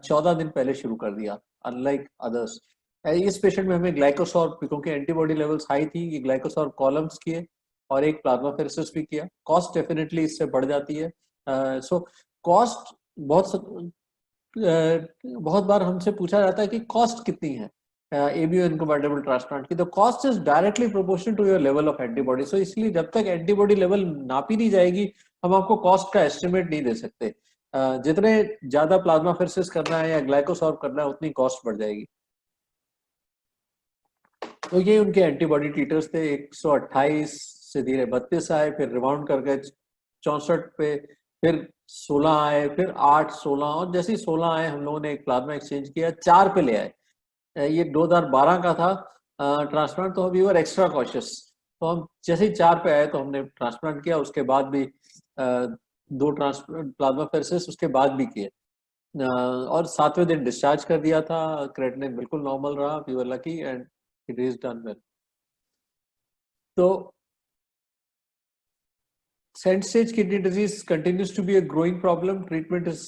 14 दिन पहले शुरू कर दिया, अनलाइक अदर्स। इस पेशेंट में हमें ग्लाइकोसॉर्ब, क्योंकि एंटीबॉडी लेवल्स हाई थी, ये ग्लाइकोसॉर्ब कॉलम्स किए और एक प्लाज्मा फेरेसिस भी किया। कॉस्ट डेफिनेटली इससे बढ़ जाती है। सो कॉस्ट बहुत बार हमसे पूछा जाता है कि कॉस्ट कितनी है एबीओ इनकम्पैटिबल ट्रांसप्लांट की। तो cost is directly proportional to your level of antibody. So इसलिए जब तक एंटीबॉडी लेवल नापी नहीं जाएगी, हम आपको कॉस्ट का एस्टिमेट नहीं दे सकते। जितने ज्यादा प्लाज्मा फेरेसिस करना है या ग्लाइकोसॉर्ब करना है, उतनी कॉस्ट बढ़ जाएगी। तो ये उनके एंटीबॉडी टीटर्स थे। 128 से धीरे 32 आए, फिर रिबाउंड करके 64 पे, फिर 16 आए, फिर 8, 16, और जैसे ही 16 आए हम लोगों ने एक प्लाज्मा एक्सचेंज किया, 4 पे ले आए। ये 2012 का था ट्रांसप्लांट, तो वी वर एक्स्ट्रा कॉशियस। तो हम जैसे ही 4 पे आए तो हमने ट्रांसप्लांट किया। उसके बाद भी 2 ट्रांसप्लांट प्लाज्मा फेरेसिस उसके बाद भी किए, और 7वें दिन डिस्चार्ज कर दिया था। क्रेटिनिन बिल्कुल नॉर्मल रहा, we were lucky and it is done well. तो end-stage kidney disease continues to be a growing problem. Treatment is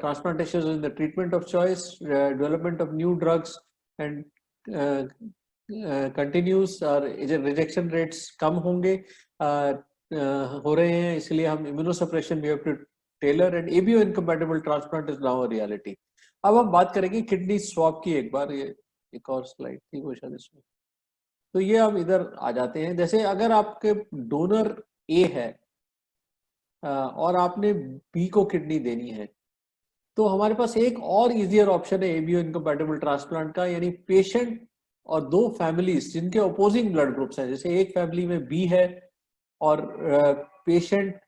transplantation is the treatment of choice. Development of new drugs and continues, और rejection rates कम होंगे, हो रहे हैं, इसलिए हम immunosuppression we have to tailor, and ABO incompatible transplant is now a reality. अब हम बात करेंगे किडनी स्वैप की। एक बार ये एक और स्लाइड थी वो शायद इसमें, तो ये अब इधर आ जाते हैं। जैसे अगर आपके डोनर ए है और आपने बी को किडनी देनी है, तो हमारे पास एक और इजियर ऑप्शन है एबीओ इनकम्पैटिबल ट्रांसप्लांट का, यानी पेशेंट और 2 फैमिलीज जिनके अपोजिंग ब्लड ग्रुप्स हैं। जैसे एक फैमिली में बी है और पेशेंट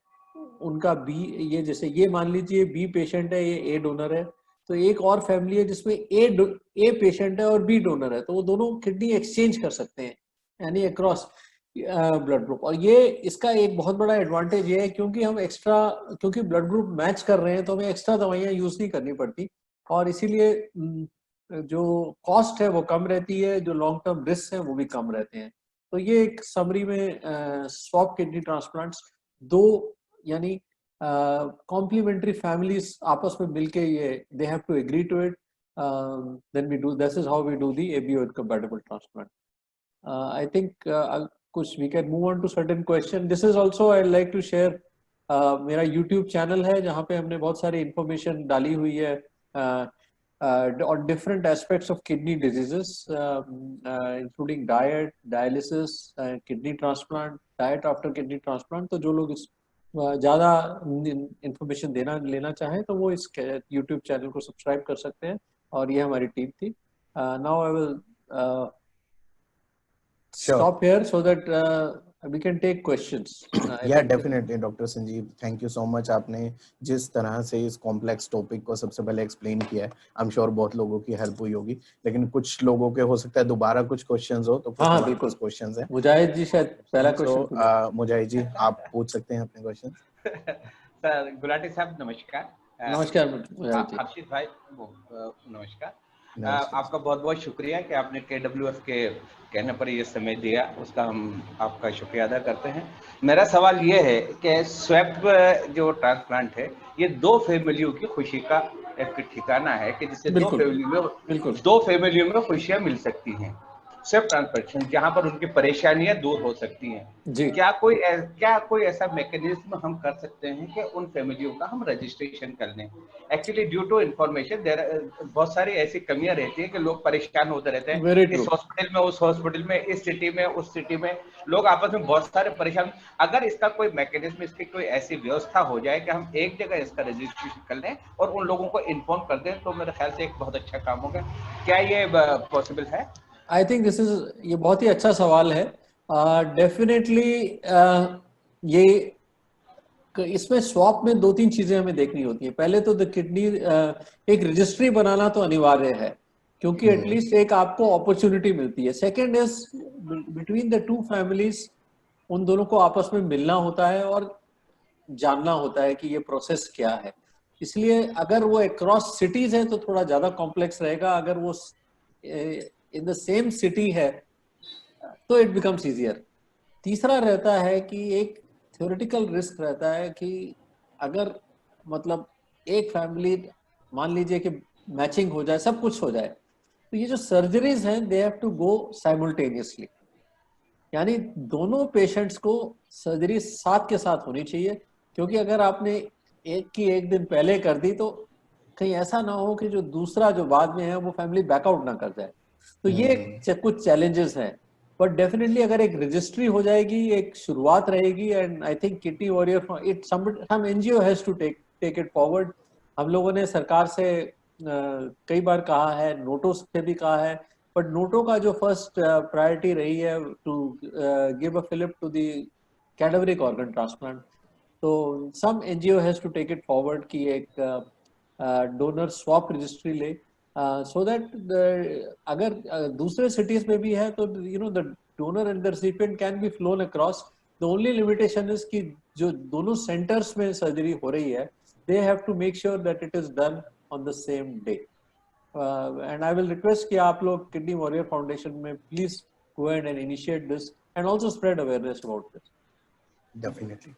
उनका बी, ये जैसे ये मान लीजिए बी पेशेंट है, ये ए डोनर है, तो एक और फैमिली है जिसमें ए पेशेंट है और बी डोनर है, तो वो दोनों किडनी एक्सचेंज कर सकते हैं, यानी अक्रॉस ब्लड ग्रुप। और ये इसका एक बहुत बड़ा एडवांटेज ये है, क्योंकि ब्लड ग्रुप मैच कर रहे हैं, तो हमें एक्स्ट्रा दवाइयाँ यूज नहीं करनी पड़ती, और इसीलिए जो कॉस्ट है वो कम रहती है, जो लॉन्ग टर्म रिस्क है वो भी कम रहते हैं। तो ये एक समरी में स्वैप किडनी ट्रांसप्लांट्स, 2 यानी कॉम्प्लीमेंट्री फैमिलीज आपस में मिलके ये they have to agree to it, then we do, this is how we do the ABO incompatible transplant. I think कुछ we can move on to certain question. This is also I like to share मेरा YouTube चैनल है जहाँ पे हमने बहुत सारी इंफॉर्मेशन डाली हुई है on different aspects of kidney diseases, including diet, dialysis, kidney transplant, diet after kidney transplant. तो जो लोग इस ज़्यादा इंफॉर्मेशन लेना चाहें तो वो इस YouTube चैनल को सब्सक्राइब कर सकते हैं, और ये हमारी टीम थी। Now I will stop here so that we can take questions. Yeah, definitely, Dr. Sanjeev. Thank you so much. आपने जिस तरह से इस कॉम्प्लेक्स टॉपिक को सबसे पहले एक्सप्लेन किया है, आई एम श्योर बहुत लोगों की हेल्प हुई होगी, लेकिन कुछ लोगों के हो सकता है दोबारा कुछ क्वेश्चंस हो, तो हाँ बिल्कुल क्वेश्चंस हैं। मुजाहिद जी शायद पहला क्वेश्चन। मुजाहिद जी आप पूछ सकते हैं अपने क्वेश्चन। सर गुलाटी साहब नमस्कार। नमस्कार मुजाहिद जी। हर्षित भाई नमस्कार। आपका बहुत बहुत शुक्रिया कि आपने KWF के कहने पर ये समय दिया, उसका हम आपका शुक्रिया अदा करते हैं। मेरा सवाल ये है कि स्वैप जो ट्रांसप्लांट है, ये 2 फैमिलियों की खुशी का एक ठिकाना है कि जिससे बिल्कुल बिल्कुल दो फैमिलियों में खुशियां मिल सकती हैं, सेल्फ ट्रांसपोर्टेशन, जहां पर उनकी परेशानियां दूर हो सकती हैं। जी। क्या कोई ऐसा मैकेनिज्म हम कर सकते हैं कि उन फैमिलियों का हम रजिस्ट्रेशन कर लें? एक्चुअली ड्यू टू इन्फॉर्मेशन देर बहुत सारी ऐसी कमियां रहती है कि लोग परेशान होते रहते हैं, वेरी इस ट्रू। हॉस्पिटल में, उस हॉस्पिटल में, इस सिटी में, उस सिटी में, लोग आपस में बहुत सारे परेशान। अगर इसका कोई मैकेनिज्म, इसकी कोई ऐसी व्यवस्था हो जाए कि हम एक जगह इसका रजिस्ट्रेशन कर लें और उन लोगों को इन्फॉर्म कर दें, तो मेरे ख्याल से एक बहुत अच्छा काम होगा। क्या ये पॉसिबल है? आई थिंक दिस इज, ये बहुत ही अच्छा सवाल है। डेफिनेटली ये इसमें स्वैप में दो तीन चीजें हमें देखनी होती है। पहले तो द किडनी एक रजिस्ट्री बनाना तो अनिवार्य है, क्योंकि एटलीस्ट एक आपको अपॉर्चुनिटी मिलती है। Second is between the two families, उन दोनों को आपस में मिलना होता है और जानना होता है कि ये प्रोसेस क्या है। इसलिए अगर वो अक्रॉस सिटीज है तो थोड़ा ज्यादा कॉम्प्लेक्स रहेगा। अगर वो इन द सेम सिटी है तो इट बिकम्स इजियर। तीसरा रहता है कि एक थ्योरेटिकल रिस्क रहता है कि अगर मतलब एक फैमिली, मान लीजिए कि मैचिंग हो जाए, सब कुछ हो जाए, तो ये जो सर्जरीज हैं they have to go simultaneously. यानी दोनों पेशेंट्स को सर्जरी साथ के साथ होनी चाहिए, क्योंकि अगर आपने एक की एक दिन पहले कर दी तो कहीं ऐसा ना हो कि जो दूसरा जो बाद में है वो फैमिली बैकआउट ना कर जाए। तो ये कुछ चैलेंजेस हैं। बट डेफिनेटली अगर एक रजिस्ट्री हो जाएगी, एक शुरुआत रहेगी, and I think kidney warrior it some NGO has to take it forward. हम लोगों ने सरकार से कई बार कहा है, नोटों से भी कहा है, बट नोटो का जो फर्स्ट प्रायोरिटी रही है to give a fillip to the cadaveric organ transplant. तो some NGO has to take it forward कि एक डोनर स्वैप रजिस्ट्री ले, सो दैट अगर दूसरे सिटीज में भी है तो you know the donor and the recipient can be flown across. The only limitation is कि जो दोनों सेंटर्स में सर्जरी हो रही है, they have to make sure that it is done on the same day. And I will request कि आप लोग किडनी वॉरियर फाउंडेशन में please go ahead and initiate this and also spread awareness about this. Definitely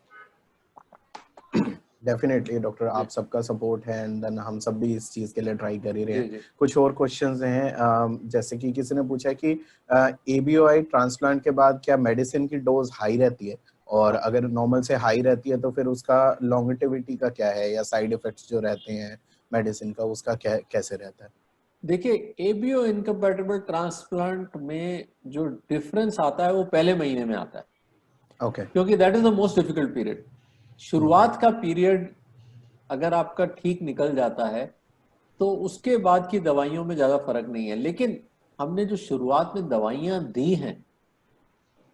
definitely doctor, आप सबका सपोर्ट है एंड देन हम सब भी इस चीज के लिए ट्राई कर ही रहे हैं। कुछ और क्वेश्चंस हैं, जैसे कि किसी ने पूछा कि एबीओआई ट्रांसप्लांट के बाद क्या मेडिसिन की डोज हाई रहती है, और अगर नॉर्मल से हाई रहती है तो फिर उसका लॉन्गेटिविटी का क्या है, या साइड इफेक्ट्स जो रहते हैं मेडिसिन का उसका क्या कैसे रहता है? देखिए, एबीओ इनकम्पैटिबल ट्रांसप्लांट में जो डिफरेंस आता है वो पहले महीने में आता है। ओके। क्योंकि that is the most difficult period. शुरुआत का पीरियड अगर आपका ठीक निकल जाता है तो उसके बाद की दवाइयों में ज्यादा फर्क नहीं है। लेकिन हमने जो शुरुआत में दवाइयां दी हैं,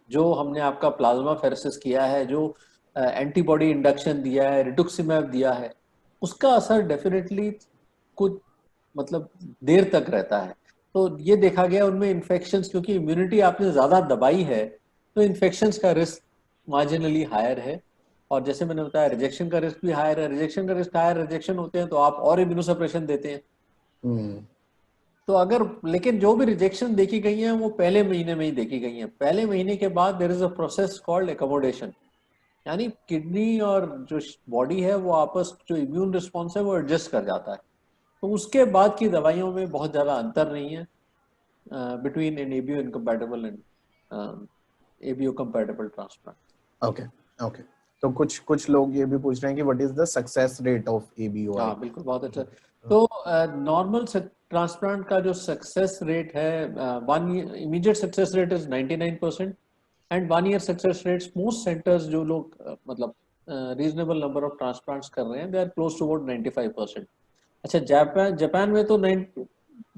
जो हमने आपका प्लाज्मा फेरेसिस किया है, जो एंटीबॉडी इंडक्शन दिया है, रिटुक्सिमैब दिया है, उसका असर डेफिनेटली कुछ मतलब देर तक रहता है। तो ये देखा गया उनमें इन्फेक्शंस, क्योंकि इम्यूनिटी आपने ज्यादा दबाई है तो इन्फेक्शंस का रिस्क मार्जिनली हायर है। और जैसे मैंने बताया, रिजेक्शन का रिस्क भी हायर है। रिजेक्शन का रिस्क हायर, रिजेक्शन होते हैं तो आप और इम्यूनोसप्रेशन देते हैं। तो अगर, लेकिन जो भी रिजेक्शन देखी गई है वो पहले महीने में ही देखी गई है। पहले महीने के बाद there is a process called accommodation, यानी किडनी और जो बॉडी है वो आपस, जो इम्यून रिस्पॉन्स है वो एडजस्ट कर जाता है। तो उसके बाद की दवाइयों में बहुत ज्यादा अंतर नहीं है between an ABO incompatible and ABO compatible transplant. Okay okay. तो कुछ लोग ये भी पूछ रहे हैं कि what is the success rate of ABOI? हाँ बिल्कुल, बहुत अच्छा। तो नॉर्मल ट्रांसप्लांट का जो सक्सेस रेट है, one immediate success rate is 99%, and 1 year success rates most centres, जो लोग मतलब रीजनेबल नंबर ऑफ ट्रांसप्लांट्स कर रहे हैं, they are close to about 95%। अच्छा, जापान में तो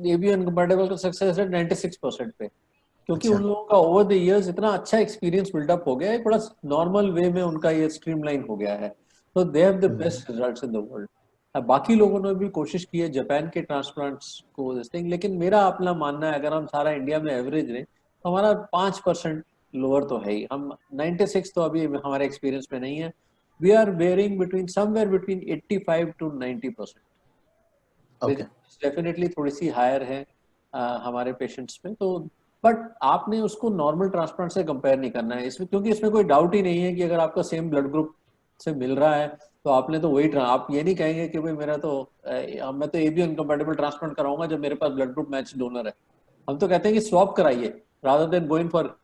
एबीओ इनकम्पैटिबल का सक्सेस रेट 96% पे, क्योंकि अच्छा। उन लोगों का ओवर द इयर्स इतना अच्छा एक्सपीरियंस बिल्डअप हो गया है, थोड़ा नॉर्मल वे में उनका ये स्ट्रीमलाइन हो गया है। तो they have the best results in the world. बाकी लोगों ने भी कोशिश की है जापान के ट्रांसप्लांट्स को दिस थिंग, लेकिन मेरा अपना मानना है अगर हम सारा इंडिया में एवरेज लें तो हमारा 5% लोअर तो है ही। हम 96 तो अभी हमारे एक्सपीरियंस में नहीं है। We are varying between somewhere between 85 to 90%। Okay. Definitely थोड़ी सी हायर है हमारे पेशेंट्स में। तो बट आपने उसको नॉर्मल ट्रांसप्लांट से कंपेयर नहीं करना है इसमें, क्योंकि इसमें कोई डाउट ही नहीं है कि अगर आपका सेम ब्लड ग्रुप से मिल रहा है तो आपने तो वही आप ये नहीं कहेंगे कि भाई मेरा तो मैं तो एबीओ इनकम्पैटिबल ट्रांसप्लांट कराऊंगा जब मेरे पास ब्लड ग्रुप मैच डोनर है। हम तो कहते हैं कि स्वैप कराइए रादर देन गोइंग फॉर।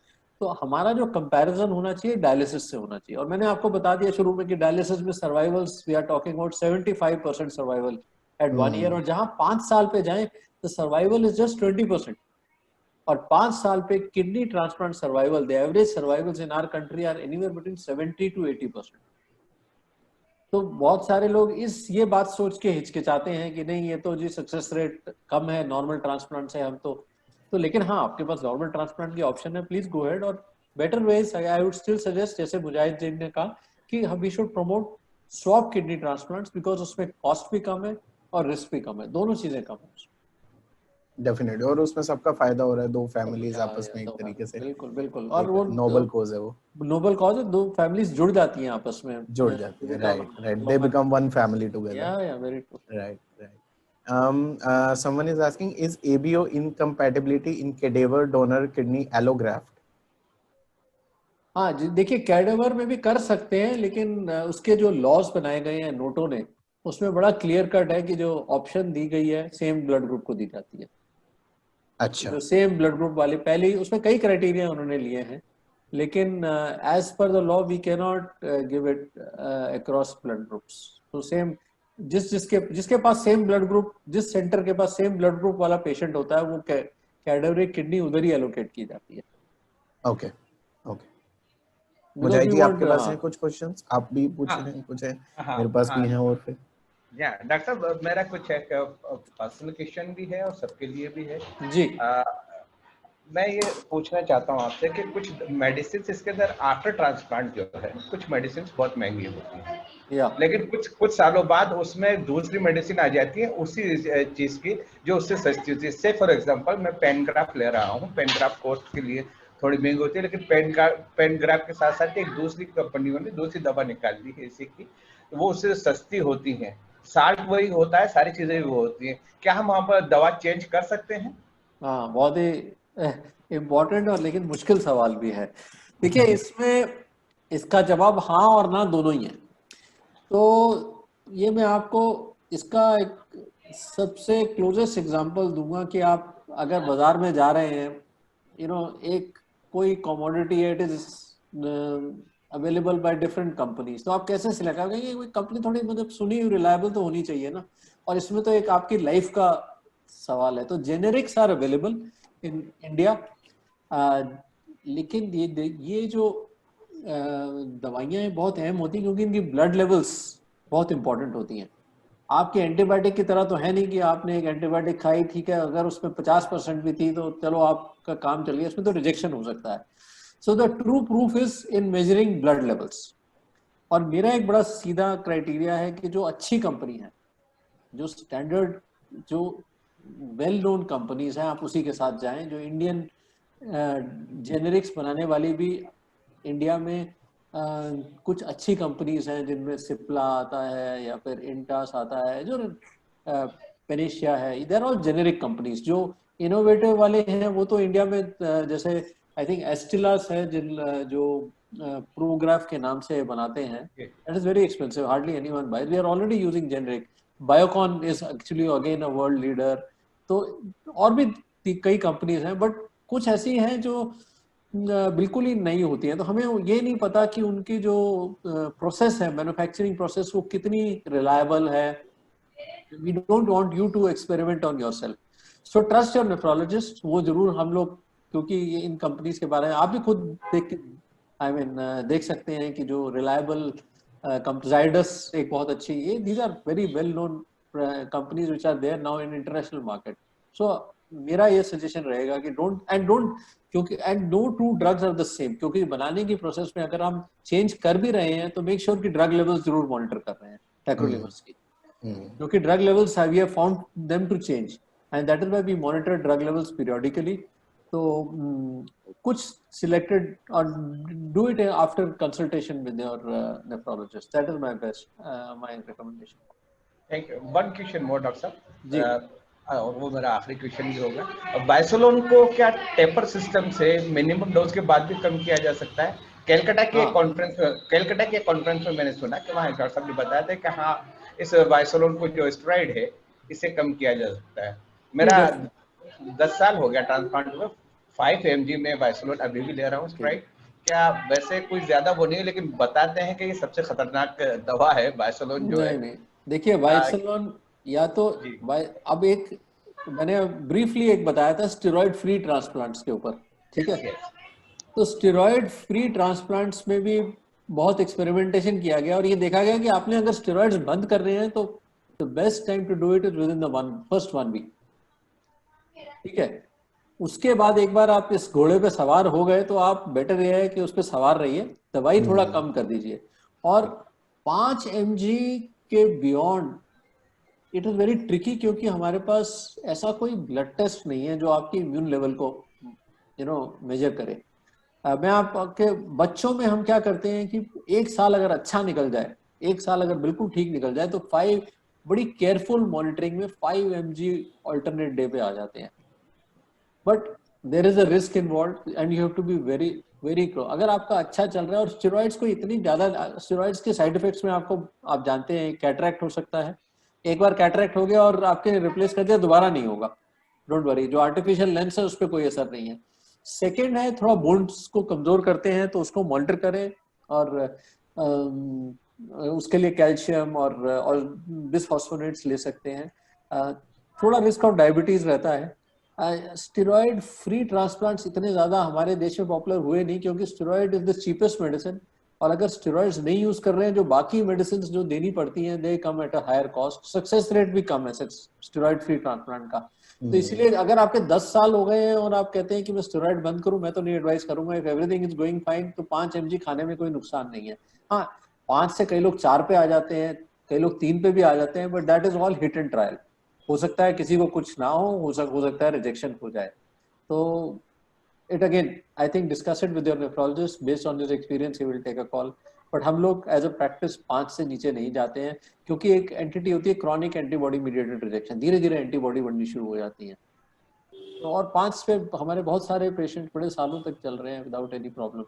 तो हमारा जो कंपैरिजन होना चाहिए डायलिसिस से होना चाहिए। और मैंने आपको बता दिया शुरू में कि डायलिसिस में survivals we are talking about 75% survival at 1 year, और जहां 5 साल पे जाएं तो सर्वाइवल इज जस्ट 20%। और 5 साल पे kidney transplant survival, the average survivals in our country are anywhere between 70 to 80%। तो बहुत सारे लोग ये बात सोच के हिचकिचाते हैं कि नहीं ये तो जी सक्सेस रेट कम है नॉर्मल ट्रांसप्लांट से, हम तो लेकिन हाँ आपके पास नॉर्मल ट्रांसप्लांट की ऑप्शन है, प्लीज गो हेड। और better ways I would still suggest, जैसे मुजाहिद जी ने कहा कि हम we should promote swap kidney transplants because उसमें कॉस्ट भी कम है और रिस्क भी कम है, दोनों चीजें कम है। डेफिनेटली, और उसमें सबका फायदा हो रहा है, दो फैमिलीज आपस में एक तो तरीके से, बिल्कुल बिल्कुल, और वो नोबल कॉज है, वो नोबल कॉज है, दो फैमिलीज जुड़ जाती हैं आपस में, जुड़ जाती है। Right, they become one family together. Yeah very true. Right. Someone is asking, is ABO incompatibility in cadaver donor kidney allograft? हाँ जी, देखिए कैडेवर में भी कर सकते हैं, लेकिन उसके जो लॉज बनाए गए हैं नोटों ने, उसमें बड़ा क्लियर कट है कि जो ऑप्शन दी गई है सेम ब्लड ग्रुप को दी जाती है। अच्छा, जो सेम ब्लड ग्रुप वाली, पहले ही उसमें कई क्राइटेरिया उन्होंने लिए हैं, लेकिन as per the law we can not give it across blood groups. तो सेम जिसके पास सेम ब्लड ग्रुप, जिस सेंटर के पास सेम ब्लड ग्रुप वाला पेशेंट होता है, वो कैडेवरिक किडनी उधर ही एलोकेट की जाती है। Okay okay. मुजाहिद जी, आपके पास हैं कुछ क्वेश्चंस? आप भी पूछ हाँ, रहे हैं कुछ? है हाँ, मेरे पास भी हैं। और फिर डॉक्टर साहब मेरा कुछ है, पर्सनल क्वेश्चन भी है और सबके लिए भी है जी। मैं ये पूछना चाहता हूँ आपसे कि कुछ मेडिसिन इसके अंदर आफ्टर ट्रांसप्लांट जो है, कुछ मेडिसिन बहुत महंगी होती है, लेकिन कुछ सालों बाद उसमें दूसरी मेडिसिन आ जाती है उसी चीज की जो उससे सस्ती होती है। से फॉर एग्जांपल मैं पेनग्राफ ले रहा हूँ, पेनग्राफ कॉस्ट के लिए थोड़ी महंगी होती है, लेकिन पेनग्राफ के साथ साथ एक दूसरी कंपनियों ने दूसरी दवा निकाल दी है इसी की, वो उससे सस्ती होती है, साल्ट वही होता है, सारी चीजें भी वो होती है। क्या हम वहाँ पर दवा चेंज कर सकते हैं? हाँ, बहुत ही इम्पोर्टेंट और लेकिन मुश्किल सवाल भी है। देखिए इसमें इसका जवाब हाँ और ना दोनों ही है। तो ये मैं आपको इसका एक सबसे क्लोजेस्ट एग्जांपल दूंगा कि आप अगर बाजार में जा रहे हैं, एक कोई कमोडिटी है, it is available by different companies, तो आप कैसे सिलेक्ट करेंगे? ये कोई कंपनी थोड़ी मतलब सुनी हुई रिलायबल तो होनी चाहिए ना, और इसमें तो एक आपकी लाइफ का सवाल है। तो generics are available in India, लेकिन ये जो दवाइयाँ हैं बहुत अहम होती हैं क्योंकि इनकी ब्लड लेवल्स बहुत इंपॉर्टेंट होती हैं। आपके एंटीबायोटिक की तरह तो है नहीं कि आपने एक एंटीबायोटिक खाई, ठीक है, अगर उसमें 50% भी थी तो चलो आपका काम चल गया, इसमें तो रिजेक्शन हो सकता है। So the true proof is in measuring blood levels. और मेरा एक बड़ा सीधा क्राइटेरिया है कि जो अच्छी कंपनी है, जो स्टैंडर्ड, जो वेल नोन कंपनीज हैं, आप उसी के साथ जाएं। जो इंडियन जेनेरिक्स बनाने वाली भी इंडिया में कुछ अच्छी कंपनीज हैं, जिनमें सिप्ला आता है या फिर इंटास आता है, जो पेनिशिया है, इधर और जेनेरिक कंपनीज। जो इनोवेटिव वाले हैं वो तो इंडिया में जैसे आई थिंक एस्टिलास है, जो प्रोग्राफ के नाम से बनाते हैं, that is very expensive, hardly anyone buy, we are already using generic. Biocon is actually again a world leader. तो और भी कई कंपनीज हैं, बट कुछ ऐसी हैं जो बिल्कुल ही नहीं होती है। तो हमें ये नहीं पता कि उनकी जो प्रोसेस है, मैन्युफैक्चरिंग प्रोसेस, वो कितनी रिलायबल है। We don't want you to experiment on yourself, so trust your nephrologist. वो जरूर हम लोग, क्योंकि ये इन कंपनीज के बारे में आप भी खुद देख सकते हैं कि जो रिलायबल Zydus एक बहुत अच्छी, ये these are very well known companies which are there now in international market. So मेरा ये सजेशन रहेगा कि don't क्योंकि and no two drugs are the same, क्योंकि बनाने की प्रोसेस में अगर हम चेंज कर भी रहे हैं तो मेक श्योर कि ड्रग लेवल्स जरूर मॉनिटर कर रहे हैं tacrolimus की, क्योंकि drug levels we have found them to change and that is why we monitor drug levels periodically. तो कुछ selected or do it after consultation with your nephrologist. That is my best my recommendation. Thank you. One question more, doctor ji. साहब, और वो मेरा आखिरी क्वेश्चन भी होगा। बाइसोलोन को क्या टेपर सिस्टम से मिनिमम डोज के बाद भी कम किया जा सकता है? कैलकाटा के हाँ कॉन्फ्रेंस में मैंने सुना कि वहाँ डॉक्टर साहब ने बताया था कि हाँ इस बाइसोलोन को जो स्टेरॉइड है इसे कम किया जा सकता है। नहीं मेरा 10 साल हो गया ट्रांसप्लांट में, 5 mg में बाइसोलोन अभी भी ले रहा हूँ ओके, स्टेरॉइड। क्या वैसे कुछ ज्यादा वो नहीं है, लेकिन बताते हैं कि ये सबसे खतरनाक दवा है बाइसोलोन जो है। नहीं नहीं, देखिए आ, बाइसलोन या तो जी अब एक मैंने ब्रीफली एक बताया था स्टेरॉइड फ्री ट्रांसप्लांट्स के ऊपर, ठीक है। Yes yes. तो स्टेरॉइड फ्री ट्रांसप्लांट्स में भी बहुत एक्सपेरिमेंटेशन किया गया और ये देखा गया कि आपने अगर स्टेरॉइड्स बंद कर रहे हैं तो the best time to do it is within the first 1 week, ठीक है। उसके बाद एक बार आप इस घोड़े पे सवार हो गए तो आप बेटर ये है कि उस पर सवार रहिए, दवाई थोड़ा कम कर दीजिए। और 5 mg के beyond it is very tricky, क्योंकि हमारे पास ऐसा कोई ब्लड टेस्ट नहीं है जो आपकी इम्यून लेवल को मेजर करे। मैं आपके बच्चों में हम क्या करते हैं कि 1 साल अगर अच्छा निकल जाए, 1 साल अगर बिल्कुल ठीक निकल जाए तो 5 बड़ी केयरफुल मॉनिटरिंग में 5 mg ऑल्टरनेट डे पे आ जाते हैं। But there is a risk involve and you have to be very very close. अगर आपका अच्छा चल रहा है और स्टेरॉइड्स को इतनी ज्यादा, स्टेरॉइड्स के साइड इफेक्ट्स में आपको आप जानते हैं कैटरैक्ट हो सकता है। एक बार कैटरैक्ट हो गया और आपके रिप्लेस कर दिया दोबारा नहीं होगा, डोंट वरी, जो आर्टिफिशियल लेंस है उस पर कोई असर नहीं है। सेकेंड है थोड़ा बोन्स को कमजोर करते हैं तो उसको मॉनिटर करें और उसके लिए कैल्शियम और बिसफॉस्फोनेट्स ले सकते हैं। थोड़ा रिस्क ऑफ डायबिटीज रहता है। स्टेरॉइड फ्री ट्रांसप्लांट्स इतने ज्यादा हमारे देश में पॉपुलर हुए नहीं क्योंकि steroid is the cheapest medicine, और अगर स्टेरॉइड्स नहीं यूज कर रहे हैं जो बाकी मेडिसिन जो देनी पड़ती हैं they come at a higher cost, success rate भी कम है स्टेरॉइड फ्री ट्रांसप्लांट का। तो इसीलिए अगर आपके 10 साल हो गए हैं और आप कहते हैं कि मैं स्टेरॉइड बंद करूं, मैं तो नहीं एडवाइस करूंगा। If everything is going fine तो 5 mg खाने में कोई नुकसान नहीं है। हाँ, 5 से कई लोग 4 पे आ जाते हैं, कई लोग 3 पे भी आ जाते हैं, but that is all hit and trial. हो सकता है किसी को कुछ ना हो सकता है रिजेक्शन हो जाए। तो it again, I think discuss it with your nephrologist based on his experience, he will take a call. But हम लोग एज अ प्रैक्टिस 5 से नीचे नहीं जाते हैं क्योंकि एक एंटिटी होती है क्रॉनिक एंटीबॉडी मीडिएटेड रिजेक्शन, धीरे धीरे एंटीबॉडी बननी शुरू हो जाती है। तो और 5 पे हमारे बहुत सारे पेशेंट बड़े सालों तक चल रहे हैं without any problem.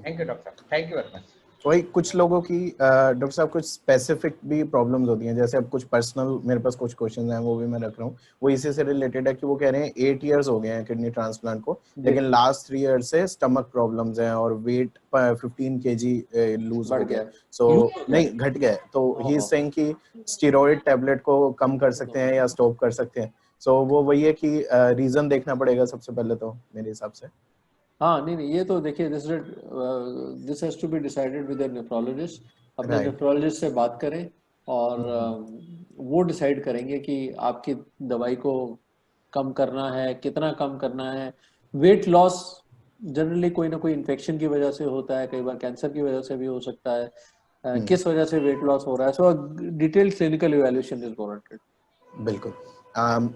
Thank you doctor साहब, थैंक यू वेरी मच। वही कुछ लोगों की डॉक्टर साहब कुछ स्पेसिफिक भी प्रॉब्लम्स होती हैं, जैसे अब कुछ पर्सनल मेरे पास कुछ क्वेश्चन हैं वो भी मैं रख रहा हूँ, वो इसी से रिलेटेड है कि वो कह रहे हैं 8 इयर्स हो गए हैं किडनी ट्रांसप्लांट को, लेकिन लास्ट 3 इयर्स से स्टमक प्रॉब्लम्स हैं और वेट 15 kg लूज हो गया। सो नहीं घट गया, तो ही इज सेइंग कि स्टेरॉइड टैबलेट को कम कर सकते हैं या स्टॉप कर सकते हैं। सो वो वही है कि रीजन देखना पड़ेगा सबसे पहले तो मेरे हिसाब से। हाँ नहीं, ये तो देखिए this has to be decided with nephrologist. अपने नेफ्रोलॉजिस्ट से बात करें और वो डिसाइड करेंगे कि आपकी दवाई को कम करना है, कितना कम करना है। वेट लॉस जनरली कोई ना कोई इन्फेक्शन की वजह से होता है, कई बार कैंसर की वजह से भी हो सकता है। किस वजह से वेट लॉस हो रहा है, सो detailed clinical evaluation is wanted. बिल्कुल।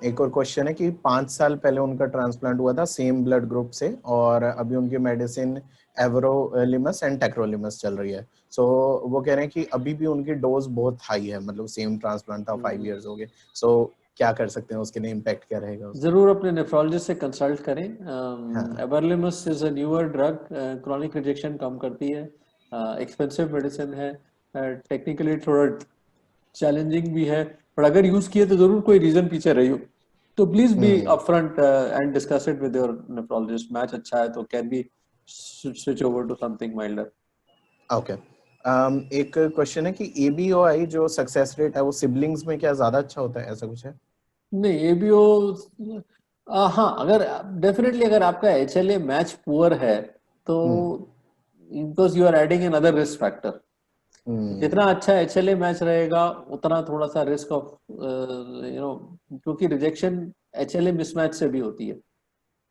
एक और क्वेश्चन है कि 5 साल पहले उनका ट्रांसप्लांट हुआ था सेम ब्लड ग्रुप से और अभी उनकी मेडिसिन एवरोलिमस एंड टेक्रोलिमस चल रही है। सो वो कह रहे हैं कि अभी भी उनकी डोज बहुत हाई है, मतलब सेम ट्रांसप्लांट था 5 इयर्स हो गए। सो क्या कर सकते हैं, उसके लिए इम्पैक्ट क्या रहेगा? जरूर अपने नेफ्रोलॉजिस्ट से कंसल्ट करें। Everolimus is a newer drug, chronic rejection कम करती है, एक्सपेंसिव मेडिसिन है, टेक्निकली थोड़ा चैलेंजिंग भी है, पर अगर यूज किए तो जरूर कोई रीजन पीछे रही हो तो please be upfront and discuss it with your nephrologist. Match अच्छा है तो can be switch over to something milder. Okay. एक क्वेश्चन है कि एबीओआई जो सक्सेस रेट है वो सिबलिंग्स में क्या ज्यादा अच्छा होता है, ऐसा कुछ है? नहीं, एबीओ हाँ, अगर डेफिनेटली अगर आपका एचएलए मैच पुअर है तो because you are adding another risk factor. जितना अच्छा एचएलए मैच रहेगा उतना थोड़ा सा रिस्क ऑफ क्योंकि रिजेक्शन एचएलए मिसमैच से भी होती है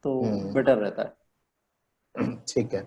तो बेटर रहता है। ठीक है।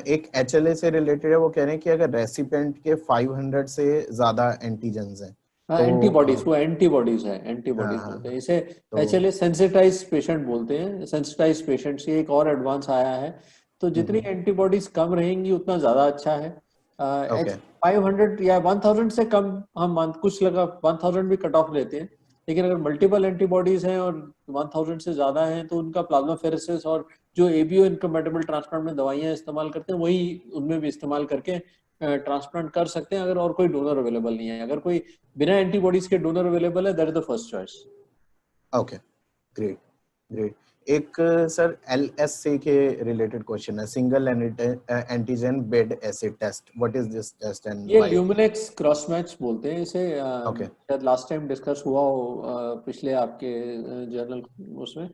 एक एचएलए से रिलेटेड है, वो कह रहे हैं कि अगर रेसिपिएंट के 500 से ज्यादा एंटीजन्स हैं हाँ, तो एंटीबॉडीज, वो एंटीबॉडीज है, एंटीबॉडीज बोलते हैं इसे। एचएलए सेंसिटाइज पेशेंट बोलते हैं, सेंसिटाइज पेशेंट्स, ये एक और एडवांस आया है। तो जितनी एंटीबॉडीज कम रहेंगी उतना ज्यादा अच्छा है। 500 या 1000 से कम हम कुछ लगा 1000 भी कट ऑफ लेते हैं, लेकिन अगर मल्टीपल एंटीबॉडीज हैं और 1000 से ज्यादा हैं तो उनका प्लाज्माफेरेसिस और जो ABO इनकम्पैटिबल ट्रांसप्लांट में दवाइयां इस्तेमाल करते हैं वही उनमें भी इस्तेमाल करके ट्रांसप्लांट कर सकते हैं, अगर और कोई डोनर अवेलेबल नहीं है। अगर कोई बिना एंटीबॉडीज के डोनर अवेलेबल है, that is the first choice. Okay, great great. एक सर LSA के रिलेटेड क्वेश्चन है, single antigen bead assay test, what is this test and ये व्हाई? ल्यूमिनेक्स क्रॉस मैच बोलते हैं इसे। Okay. शायद लास्ट टाइम डिस्कस हुआ हो पिछले आपके जर्नल उसमें।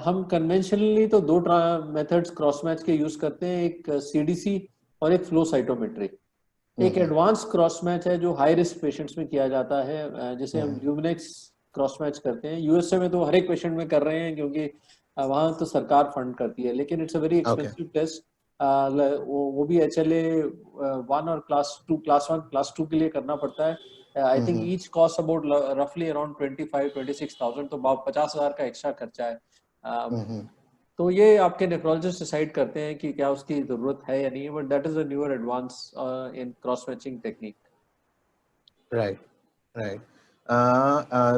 हम कन्वेंशनली तो दो मेथड्स क्रॉस मैच के यूज करते हैं, एक CDC और एक फ्लो साइटोमेट्री। एक एडवांस क्रॉस मैच है जो हाई रिस्क पेशेंट्स में किया जाता है, जिसे हम ल्यूमिनेक्स क्रॉस मैच करते हैं। USA में तो हर एक पेशेंट में कर रहे हैं क्योंकि वहां तो सरकार फंड करती है, लेकिन it's a very expensive test. वो भी HLA 1 और क्लास 2, क्लास 1 क्लास 2 के लिए करना पड़ता है। I think each cost about रफली अराउंड 25-26,000, तो 50,000 का एक्स्ट्रा खर्चा है। तो ये आपके नेफ्रोलॉजिस्ट डिसाइड करते हैं कि क्या उसकी जरूरत है या नहीं, but that is a newer advance in cross matching technique. Right right.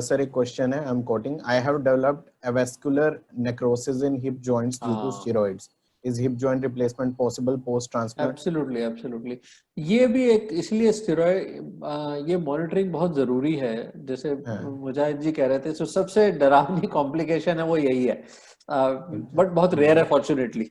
Sir एक क्वेश्चन है, I am quoting, I have developed avascular necrosis in hip joints due to steroids, is hip joint replacement possible post transplant? Absolutely absolutely. ये भी एक इसलिए स्टेरॉइड ये मॉनिटरिंग बहुत जरूरी है। जैसे मुजाहिद जी कह रहे थे, तो सबसे डरावनी कॉम्प्लिकेशन है वो यही है, बट बहुत रेयर है फॉर्चुनेटली।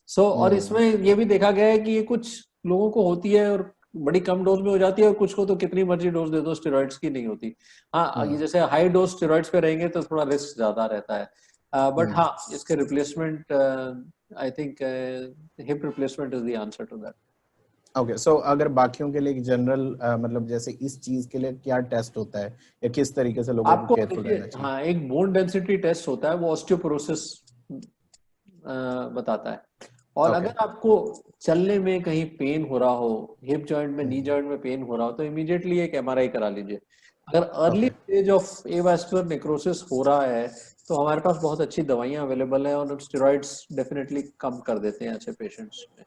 और इसमें ये भी देखा गया है कि ये कुछ लोगों को होती है और बड़ी कम डोज में हो जाती है, और कुछ को तो कितनी मर्जी डोज दे दो स्टेरॉइड्स की नहीं होती। हाँ, ये जैसे हाई डोज स्टेरॉइड्स पे रहेंगे तो थोड़ा रिस्क ज्यादा रहता है, बट हाँ, इसके replacement I think hip replacement is the answer to that. Okay, so अगर बाकियों के लिए जनरल मतलब जैसे इस चीज के लिए क्या टेस्ट होता है या किस तरीके से लोगों को केयरफुल रहना चाहिए? हाँ, एक बोन डेंसिटी टेस्ट होता है, वो ऑस्टियोपोरोसिस बताता है। और अगर आपको चलने में कहीं पेन हो रहा हो, हिप जॉइंट में, नी जॉइंट में पेन हो रहा हो, तो इमीडिएटली एक MRI करा लीजिए। अगर early stage of avascular necrosis हो रहा है तो हमारे पास बहुत अच्छी दवाइयां अवेलेबल है, और स्टेरॉइड्स डेफिनेटली कम कर देते हैं ऐसे पेशेंट्स में।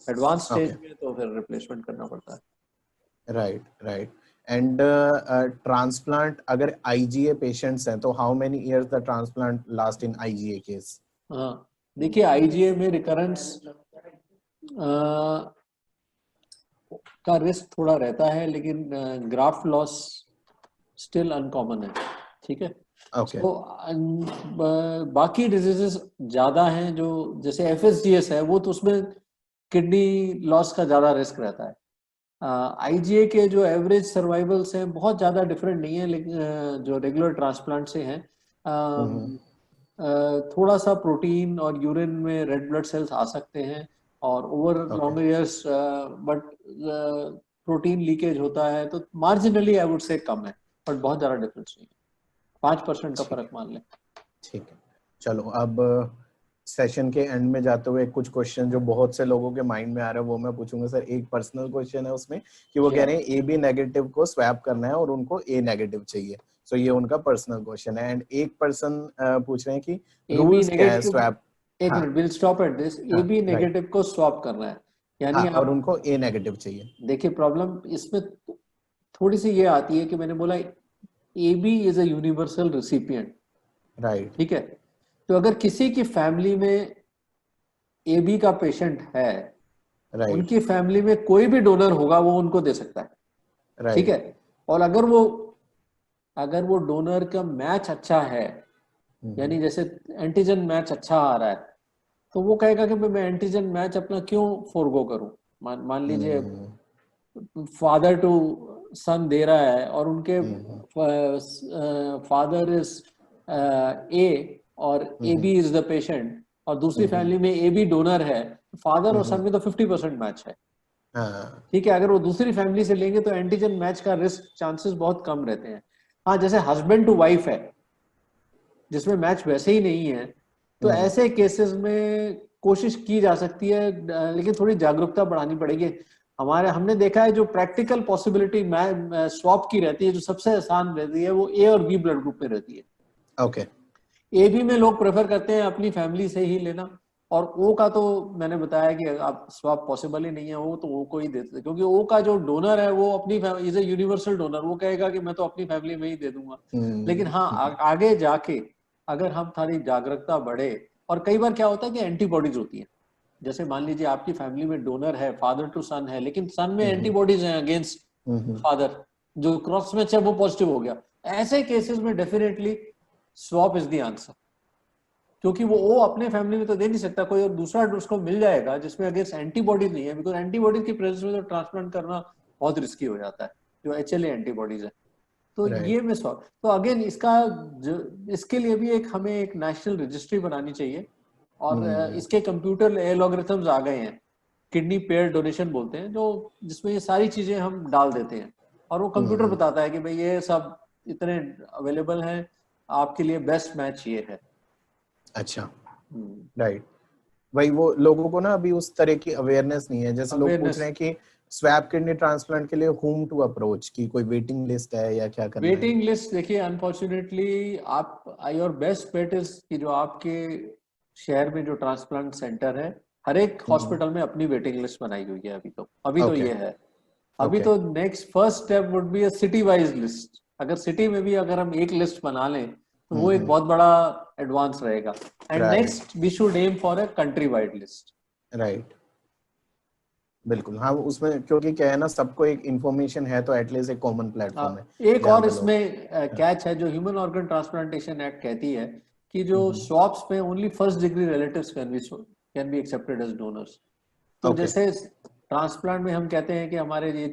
एडवांस स्टेज में तो फिर रिप्लेसमेंट करना पड़ता है। Right right. एंड ट्रांसप्लांट अगर IgA पेशेंट्स हैं तो how many years the transplant last in IgA case? हाँ, देखिए IgA में रिकरेंस का रिस्क थोड़ा रहता है, लेकिन ग्राफ्ट लॉस स्टिल अनकॉमन है। ठीक है, तो बाकी डिजीजेस ज्यादा हैं, जो जैसे FSGS है, वो तो उसमें किडनी लॉस का ज्यादा रिस्क रहता है। IgA के जो एवरेज सर्वाइवल्स हैं बहुत ज्यादा डिफरेंट नहीं है, लेकिन जो रेगुलर ट्रांसप्लांट से हैं, थोड़ा सा प्रोटीन और यूरिन में रेड ब्लड सेल्स आ सकते हैं, और over long years but protein leakage होता है, तो मार्जिनली आई वुड से कम है, बट बहुत ज्यादा डिफरेंस नहीं है, 5% का फर्क मान लें। ठीक है, चलो अब सेशन के एंड में जाते हुए कुछ क्वेश्चन जो बहुत से लोगों के माइंड में आ रहा है वो मैं पूछूंगा। सर एक पर्सनल क्वेश्चन है उसमें कि वो कह रहे हैं AB नेगेटिव को स्वैप करना है और उनको A नेगेटिव चाहिए, सो ये उनका पर्सनल क्वेश्चन है। एंड एक पर्सन पूछ रहे हैं कि रूल्स क्या है स्वैप? एक minute, will stop at this. AB negative को स्वैप करना है, यानी और उनको A नेगेटिव चाहिए। देखिए, प्रॉब्लम इसमें थोड़ी सी ये आती है कि मैंने बोला AB is a universal recipient, right. ठीक है, तो अगर किसी की फैमिली में AB का पेशेंट है, उनकी फैमिली में कोई भी डोनर होगा वो उनको दे सकता है, ठीक है। और अगर वो डोनर का मैच अच्छा है, यानी जैसे एंटीजन मैच अच्छा आ रहा है, तो वो कहेगा कि मैं एंटीजन मैच अपना क्यों फोरगो करूं। मान लीजिए फादर टू सन दे रहा है और उनके फादर इज A और AB इज द पेशेंट, और दूसरी फैमिली में AB डोनर है, फादर और सन में तो 50% मैच है, ठीक है। अगर वो दूसरी फैमिली से लेंगे तो एंटीजन मैच का रिस्क चांसेस बहुत कम रहते हैं। हाँ, जैसे हस्बैंड टू वाइफ है जिसमें मैच वैसे ही नहीं है, तो ऐसे केसेस में कोशिश की जा सकती है, लेकिन थोड़ी जागरूकता बढ़ानी पड़ेगी। हमने देखा है जो प्रैक्टिकल पॉसिबिलिटी स्वैप की रहती है, जो सबसे आसान रहती है, वो A और B ब्लड ग्रुप में रहती है। ओके। AB में लोग प्रेफर करते हैं अपनी फैमिली से ही लेना, और O का तो मैंने बताया कि आप स्वैप पॉसिबल ही नहीं है, वो तो O को ही देते हैं, क्योंकि O का जो डोनर है वो अपनी इज ए यूनिवर्सल डोनर, वो कहेगा कि मैं तो अपनी फैमिली में ही दे दूंगा। लेकिन हाँ, आगे जाके अगर हम थोड़ी जागरूकता बढ़े और कई बार क्या होता है कि एंटीबॉडीज होती हैं, जैसे मान लीजिए आपकी फैमिली में डोनर है, फादर टू सन है, लेकिन सन में एंटीबॉडीज हैं अगेंस्ट फादर, जो क्रॉस मैच है वो पॉजिटिव हो गया, ऐसे केसेस में definitely swap is the answer, क्योंकि वो अपने फैमिली में तो दे नहीं सकता, कोई और दूसरा उसको मिल जाएगा जिसमें अगेंस्ट एंटीबॉडीज नहीं है, बिकॉज एंटीबॉडीज की प्रेजेंस में तो ट्रांसप्लांट करना बहुत रिस्की हो जाता है, जो HLA एंटीबॉडीज है। तो ये में स्वैप, तो अगेन इसके लिए भी हमें एक नेशनल रजिस्ट्री बनानी चाहिए, और इसके कंप्यूटर एल्गोरिथम्स आ गए हैं, किडनी पेयर डोनेशन बोलते हैं, जो जिसमें ये सारी चीजें हम डाल देते हैं और वो कंप्यूटर बताता है कि भाई ये सब इतने अवेलेबल हैं, आपके लिए बेस्ट मैच ये है। अच्छा, राइट। भाई वो लोगों को ना अभी उस तरह की अवेयरनेस नहीं है, जैसे लोग पूछ रहे हैं कि स्वैप किडनी ट्रांसप्लांट के लिए होम टू अप्रोच की कोई वेटिंग लिस्ट है या क्या करना है? वेटिंग लिस्ट देखिए, अनफॉर्चुनेटली आप योर बेस्ट बेट इज कि जो आपके शहर में जो ट्रांसप्लांट सेंटर है, हर एक हॉस्पिटल में अपनी वेटिंग लिस्ट बनाई हुई है अभी तो ये है। अभी तो next first step would be a city wise list. अगर सिटी में भी अगर हम एक लिस्ट बना लें तो वो एक बहुत बड़ा एडवांस रहेगा। And next we should aim for a country wide list. Right, बिल्कुल। हाँ, उसमें क्योंकि क्या है ना, सबको एक इंफॉर्मेशन है तो एटलीस्ट एक कॉमन प्लेटफॉर्म है। एक और इसमें कैच है, जो ह्यूमन ऑर्गन ट्रांसप्लांटेशन एक्ट कहती है कि जो स्वैप्स में only first degree relatives can be accepted as donors. तो जैसे ट्रांसप्लांट में हम कहते हैं कि हमारे ये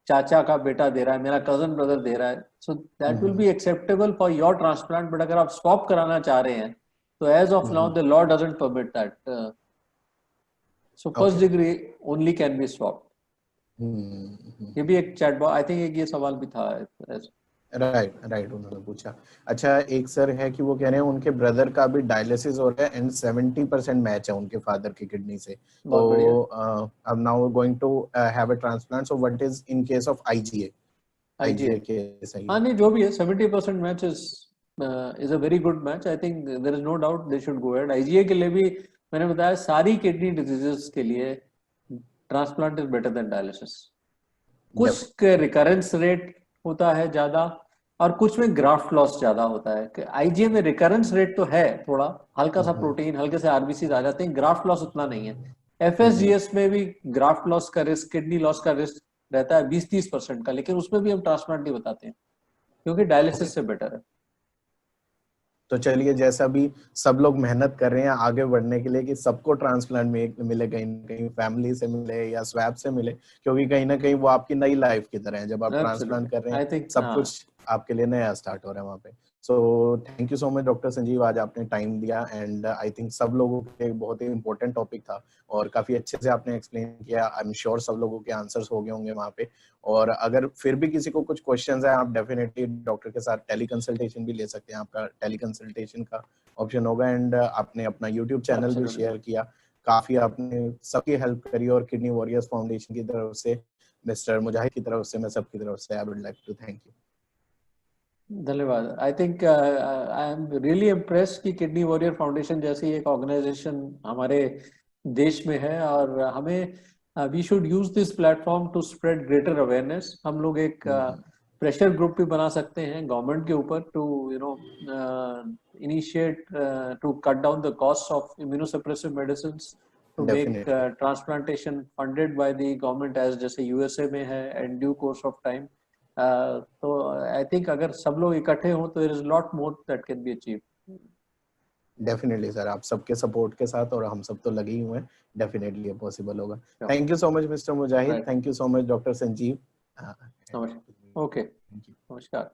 चाचा का बेटा दे रहा है, मेरा कजन ब्रदर दे रहा है, so that will be acceptable for your transplant. But अगर आप स्वैप कराना चाह रहे हैं तो as of now the law doesn't permit that, so first degree only can be swapped। ये भी एक चैट बॉक्स, आई थिंक ये सवाल भी था। राइट, उन्होंने पूछा। अच्छा, एक सर है कि वो कह रहे हैं उनके ब्रदर का भी डायलिसिस हो रहा है एंड 70% मैच है उनके फादर की किडनी से, तो अब now going to have a transplant, so what is in case of IgA के सही? हाँ, नहीं, जो भी है 70% match is a very good match. I think there is no doubt they should go ahead. IgA के लिए भी मैंने बताया, सारी किडनी डिजीजेस के लिए transplant is better then dialysis. कुछ के रिकरेंस रेट होता है ज्यादा और कुछ में ग्राफ्ट लॉस ज्यादा होता है। IgA में रिकरेंस रेट तो है, थोड़ा हल्का सा प्रोटीन, हल्के से RBCs आ जाते हैं, ग्राफ्ट लॉस उतना नहीं है। FSGS में भी ग्राफ्ट लॉस का रिस्क, किडनी लॉस का रिस्क रहता है 20-30% का, लेकिन उसमें भी हम ट्रांसप्लांट नहीं बताते हैं क्योंकि डायलिसिस से बेटर है। तो चलिए, जैसा भी सब लोग मेहनत कर रहे हैं आगे बढ़ने के लिए कि सबको ट्रांसप्लांट में मिले, कहीं ना कहीं फैमिली से मिले या स्वैप से मिले, क्योंकि कहीं ना कहीं वो आपकी नई लाइफ की तरह है। जब आप ट्रांसप्लांट कर रहे हैं सब कुछ आपके लिए नया स्टार्ट हो रहा है वहाँ पे। So thank you so much doctor Sanjeev, आज आपने टाइम दिया एंड आई थिंक सब लोगों के बहुत ही इंपॉर्टेंट टॉपिक था और काफी अच्छे से आपने एक्सप्लेन किया। आई एम श्योर सब लोगों के आंसर्स हो गए होंगे वहाँ पे। और अगर फिर भी किसी को कुछ क्वेश्चंस है, आप डेफिनेटली डॉक्टर के साथ टेली कंसल्टेशन भी ले सकते हैं। आपका टेली कंसल्टेशन का ऑप्शन होगा एंड आपने अपना यूट्यूब चैनल भी शेयर किया, काफी आपने सबकी हेल्प करी और किडनी वॉरियर्स फाउंडेशन की तरफ से, मिस्टर मुजाहिद की तरफ से, मैं सबकी तरफ से I would like to thank you. धन्यवाद। I think I am really impressed कि किडनी वॉरियर फाउंडेशन जैसी एक ऑर्गेनाइजेशन हमारे देश में है और हमें we should use this platform to spread greater awareness. हम लोग एक प्रेशर ग्रुप भी बना सकते हैं गवर्नमेंट के ऊपर to initiate to cut down the cost of immunosuppressive medicines, to make transplantation funded by the government as जैसे USA में है and due course of time. तो आई थिंक अगर सब लोग इकट्ठे हों तो there is lot more that can be achieved. Definitely sir, आप सबके सपोर्ट के साथ और हम सब तो लगे ही हुए हैं, डेफिनेटली ये पॉसिबल होगा। Thank you so much mister Mujahid, thank you so much doctor Sanjeev. Okay, नमस्कार।